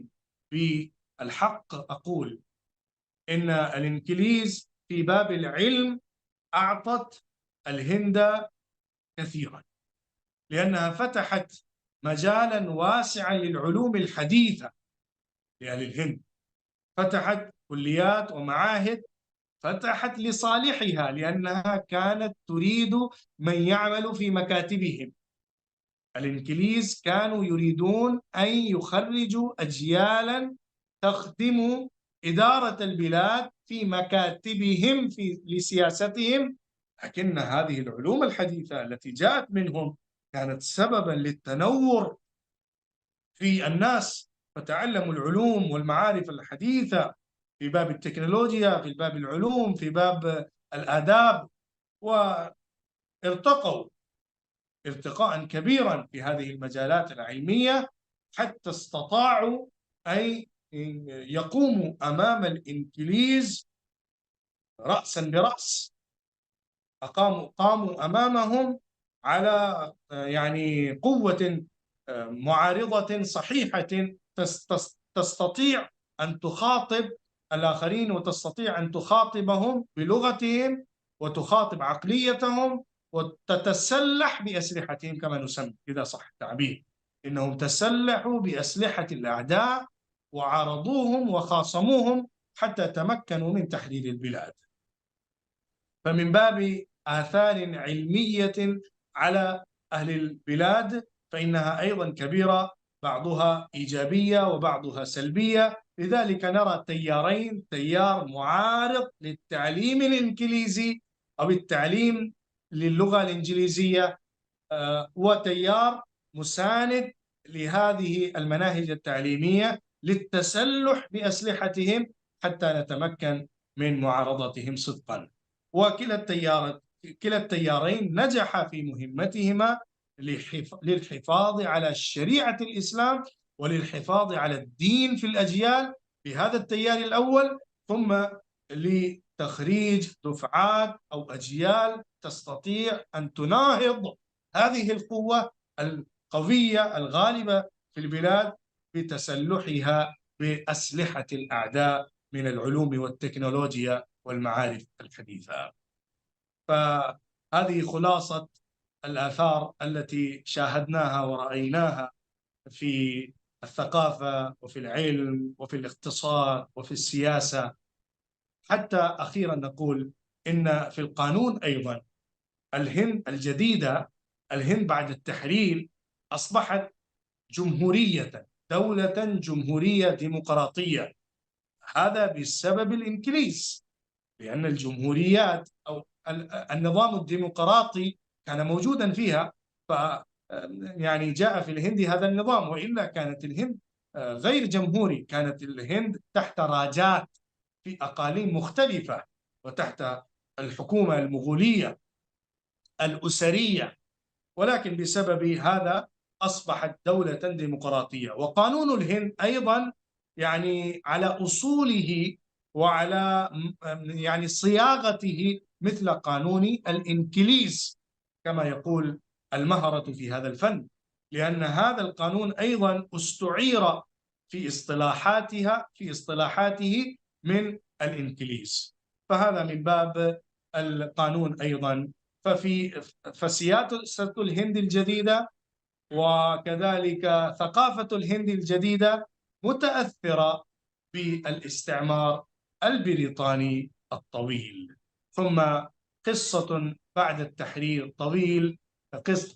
بالحق أقول إن الإنجليز في باب العلم أعطت الهند كثيرا، لأنها فتحت مجالا واسعا للعلوم الحديثة لأهل الهند، فتحت كليات ومعاهد، فتحت لصالحها لأنها كانت تريد من يعمل في مكاتبهم. الإنجليز كانوا يريدون أن يخرجوا أجيالا تخدم إدارة البلاد في مكاتبهم لسياستهم، لكن هذه العلوم الحديثة التي جاءت منهم كانت سببا للتنور في الناس، فتعلموا العلوم والمعارف الحديثة في باب التكنولوجيا، في باب العلوم، في باب الآداب، وارتقوا ارتقاء كبيرا في هذه المجالات العلمية حتى استطاعوا أن يقوموا أمام الإنجليز رأسا برأس. قاموا أمامهم على يعني قوة معارضة صحيحة تستطيع أن تخاطب الآخرين، وتستطيع أن تخاطبهم بلغتهم، وتخاطب عقليتهم، وتتسلح بأسلحتهم كما نسمي إذا صح التعبير. إنهم تسلحوا بأسلحة الأعداء وعارضوهم وخاصموهم حتى تمكنوا من تحرير البلاد. فمن باب آثار علمية على أهل البلاد فإنها أيضا كبيرة، بعضها إيجابية وبعضها سلبية. لذلك نرى تيارين: تيار معارض للتعليم الإنجليزي أو التعليم للغة الإنجليزية، وتيار مساند لهذه المناهج التعليمية للتسلح بأسلحتهم حتى نتمكن من معارضتهم صدقا. وكلا التيارين نجح في مهمتهما للحفاظ على شريعة الإسلام وللحفاظ على الدين في الأجيال بهذا التيار الأول، ثم لتخريج دفعات أو أجيال تستطيع أن تناهض هذه القوة القوية الغالبة في البلاد بتسلحها بأسلحة الأعداء من العلوم والتكنولوجيا والمعارف الحديثة. فهذه خلاصة الآثار التي شاهدناها ورأيناها في الثقافة وفي العلم وفي الاقتصاد وفي السياسة. حتى أخيرا نقول إن في القانون أيضا الهند الجديدة، الهند بعد التحرير أصبحت جمهورية، دولة جمهورية ديمقراطية. هذا بسبب الإنجليز، لأن الجمهوريات أو النظام الديمقراطي كان موجودا فيها، ف يعني جاء في الهند هذا النظام، وإلا كانت الهند غير جمهوري، كانت الهند تحت راجات في أقاليم مختلفة وتحت الحكومة المغولية الأسرية، ولكن بسبب هذا أصبحت دولة ديمقراطية. وقانون الهند أيضا يعني على أصوله وعلى يعني صياغته مثل قانون الإنجليز كما يقول المهرة في هذا الفن، لأن هذا القانون أيضا استعير في اصطلاحاته من الإنجليز. فهذا من باب القانون أيضا. فسياسة الهند الجديدة وكذلك ثقافة الهند الجديدة متأثرة بالاستعمار البريطاني الطويل. ثم قصة بعد التحرير طويل،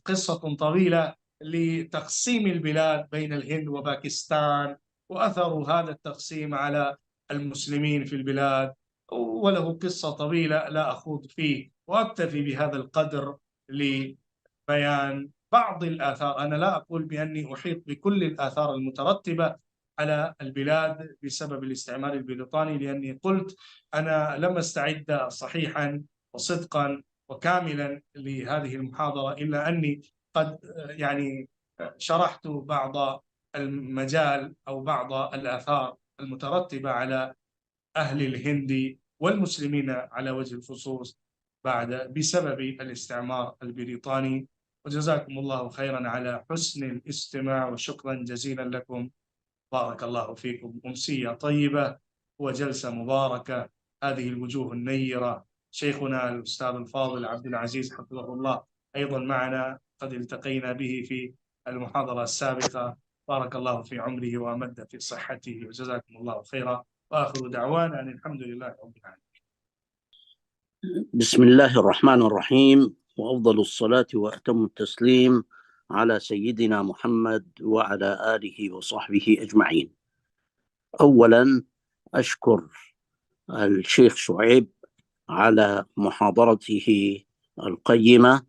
قصة طويلة لتقسيم البلاد بين الهند وباكستان، وأثر هذا التقسيم على المسلمين في البلاد، وله قصة طويلة لا أخوض فيه، وأكتفي بهذا القدر لبيان بعض الآثار. أنا لا أقول بأني أحيط بكل الآثار المترتبة على البلاد بسبب الاستعمار البريطاني، لأني قلت أنا لم أستعد صحيحا وصدقا وكاملا لهذه المحاضرة، إلا أني قد يعني شرحت بعض المجال أو بعض الآثار المترتبة على أهل الهند والمسلمين على وجه الخصوص بسبب الاستعمار البريطاني. وجزاكم الله خيرا على حسن الاستماع، وشكرا جزيلا لكم. بارك الله فيكم. أمسية طيبة وجلسة مباركة. هذه الوجوه النيرة، شيخنا الأستاذ الفاضل عبد العزيز حفظه الله أيضا معنا، قد التقينا به في المحاضرة السابقة. بارك الله في عمره وأمد في صحته، وجزاكم الله خيرا. وآخر دعوانا أن الحمد لله رب العالمين. بسم الله الرحمن الرحيم، وأفضل الصلاة وأتم التسليم على سيدنا محمد وعلى آله وصحبه أجمعين. أولا أشكر الشيخ شعيب على محاضرته القيمة.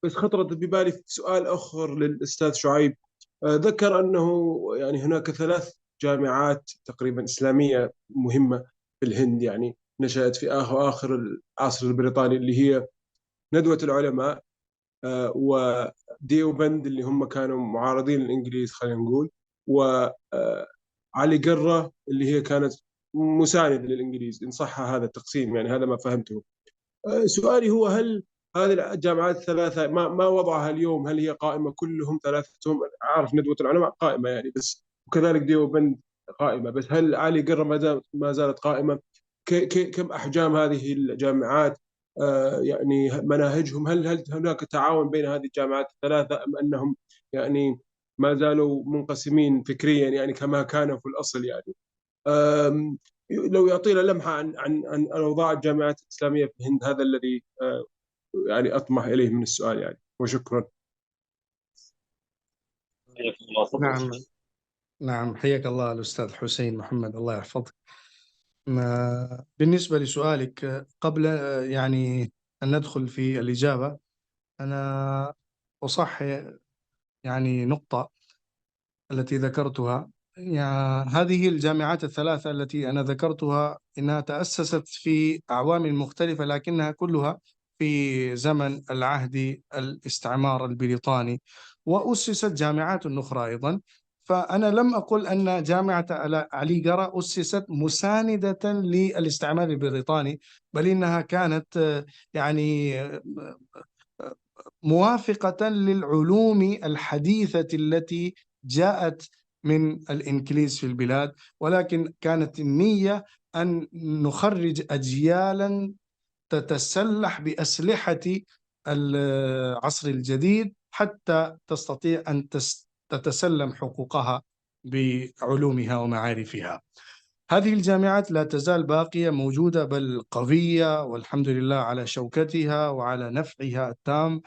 بس خطرت ببالي سؤال آخر للأستاذ شعيب. ذكر أنه يعني هناك 3 جامعات تقريبا إسلامية مهمة في الهند، يعني نشأت في آخر العصر البريطاني، اللي هي ندوة العلماء، وديوبند اللي هم كانوا معارضين للإنجليز خلينا نقول، وعلي قرة اللي هي كانت مساندة للإنجليز، إن صح هذا التقسيم، يعني هذا ما فهمته. سؤالي هو، هل هذه الجامعات الثلاثة ما وضعها اليوم، هل هي قائمة كلهم ثلاثتهم؟ أعرف ندوة العلماء قائمة يعني، بس وكذلك ديوبند قائمة، بس هل علي قرة ما زالت قائمة؟ كم أحجام هذه الجامعات؟ يعني مناهجهم، هل هناك تعاون بين هذه الجامعات الثلاثة، أم أنهم يعني ما زالوا منقسمين فكريا يعني كما كانوا في الأصل يعني؟ لو يعطينا لمحة عن الأوضاع الجامعات الإسلامية في الهند، هذا الذي يعني أطمح إليه من السؤال يعني، وشكرا. نعم نعم، حياك الله الأستاذ حسين محمد، الله يحفظك. بالنسبة لسؤالك، قبل يعني أن ندخل في الإجابة، أنا أصحح يعني نقطة التي ذكرتها. يعني هذه الجامعات الثلاثة التي أنا ذكرتها إنها تأسست في أعوام مختلفة، لكنها كلها في زمن العهد الاستعمار البريطاني، وأسست جامعات أخرى أيضا. فأنا لم أقل أن جامعة علي قرة أسست مساندة للاستعمار البريطاني، بل إنها كانت يعني موافقة للعلوم الحديثة التي جاءت من الإنجليز في البلاد، ولكن كانت النية أن نخرج أجيالا تتسلح بأسلحة العصر الجديد حتى تستطيع أن تتسلم حقوقها بعلومها ومعارفها. هذه الجامعات لا تزال باقية موجودة، بل قوية، والحمد لله على شوكتها وعلى نفعها التام.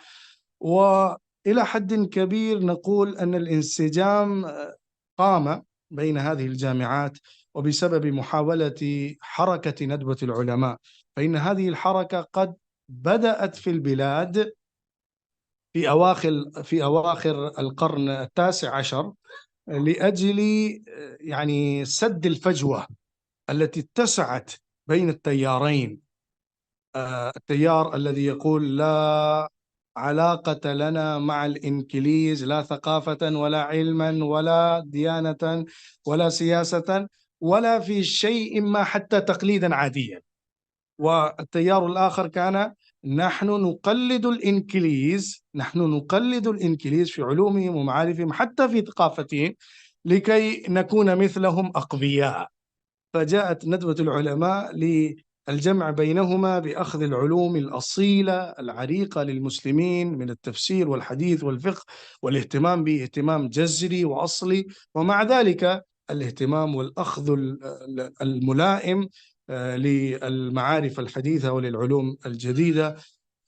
وإلى حد كبير نقول أن الانسجام قام بين هذه الجامعات، وبسبب محاولة حركة ندوة العلماء، فإن هذه الحركة قد بدأت في البلاد في أواخر القرن ال19 لأجل يعني سد الفجوة التي اتسعت بين التيارين. التيار الذي يقول لا علاقة لنا مع الإنجليز، لا ثقافة ولا علما ولا ديانة ولا سياسة ولا في شيء ما حتى تقليدا عاديا. والتيار الآخر كان نحن نقلد الإنجليز، نحن نقلد الإنجليز في علومهم ومعارفهم حتى في ثقافتهم لكي نكون مثلهم أقوياء. فجاءت ندوة العلماء للجمع بينهما بأخذ العلوم الأصيلة العريقة للمسلمين من التفسير والحديث والفقه، والاهتمام به اهتمام جذري وأصلي، ومع ذلك الاهتمام والأخذ الملائم للمعارف الحديثة وللعلوم الجديدة.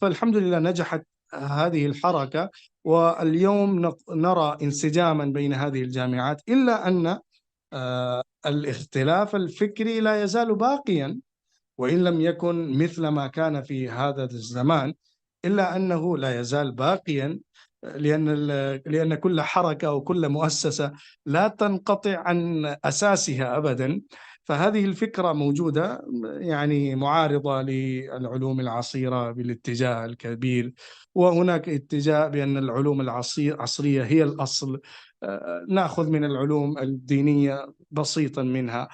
فالحمد لله نجحت هذه الحركة، واليوم نرى انسجاما بين هذه الجامعات، إلا أن الاختلاف الفكري لا يزال باقيا، وإن لم يكن مثل ما كان في هذا الزمان، إلا أنه لا يزال باقيا، لأن كل حركة وكل مؤسسة لا تنقطع عن أساسها أبدا. فهذه الفكرة موجودة، يعني معارضة للعلوم العصيرة بالاتجاه الكبير، وهناك اتجاه بأن العلوم العصرية هي الأصل، نأخذ من العلوم الدينية بسيطا منها.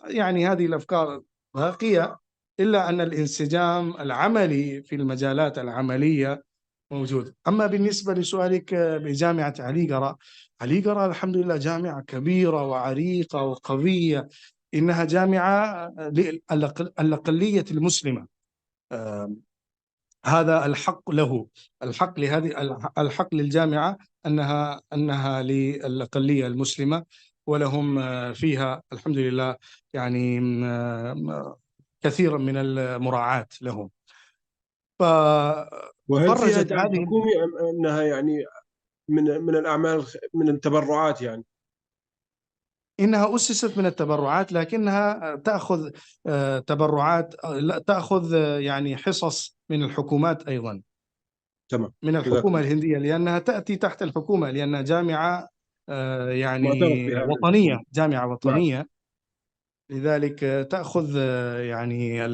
يعني هذه الأفكار باقية، إلا أن الانسجام العملي في المجالات العملية موجود. أما بالنسبة لسؤالك بجامعة علي قرا، علي قرا الحمد لله جامعة كبيرة وعريقة وقوية، إنها جامعة للأقلية المسلمة. هذا الحق له، الحق لهذه، الحق للجامعة أنها للأقلية المسلمة، ولهم فيها الحمد لله يعني كثيرا من المراعاة لهم. وهل فيها فخرجت دعم هذه، حكومي أم أنها يعني من الأعمال من التبرعات يعني؟ إنها أسست من التبرعات، لكنها تأخذ تبرعات، لا تأخذ يعني حصص من الحكومات أيضا، تمام. من جزاك الحكومة الله. الهندية، لأنها تأتي تحت الحكومة، لأنها جامعة معترف يعني بها من وطنية، الحكومة. جامعة نعم. وطنية. لذلك تأخذ يعني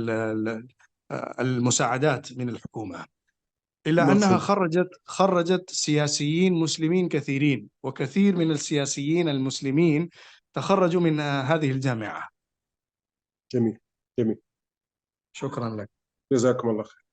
المساعدات من الحكومة. إلا أنها مفهوم. خرجت سياسيين مسلمين كثيرين، وكثير من السياسيين المسلمين تخرجوا من هذه الجامعة. جميل. جميل. شكرا لك. جزاكم الله خير.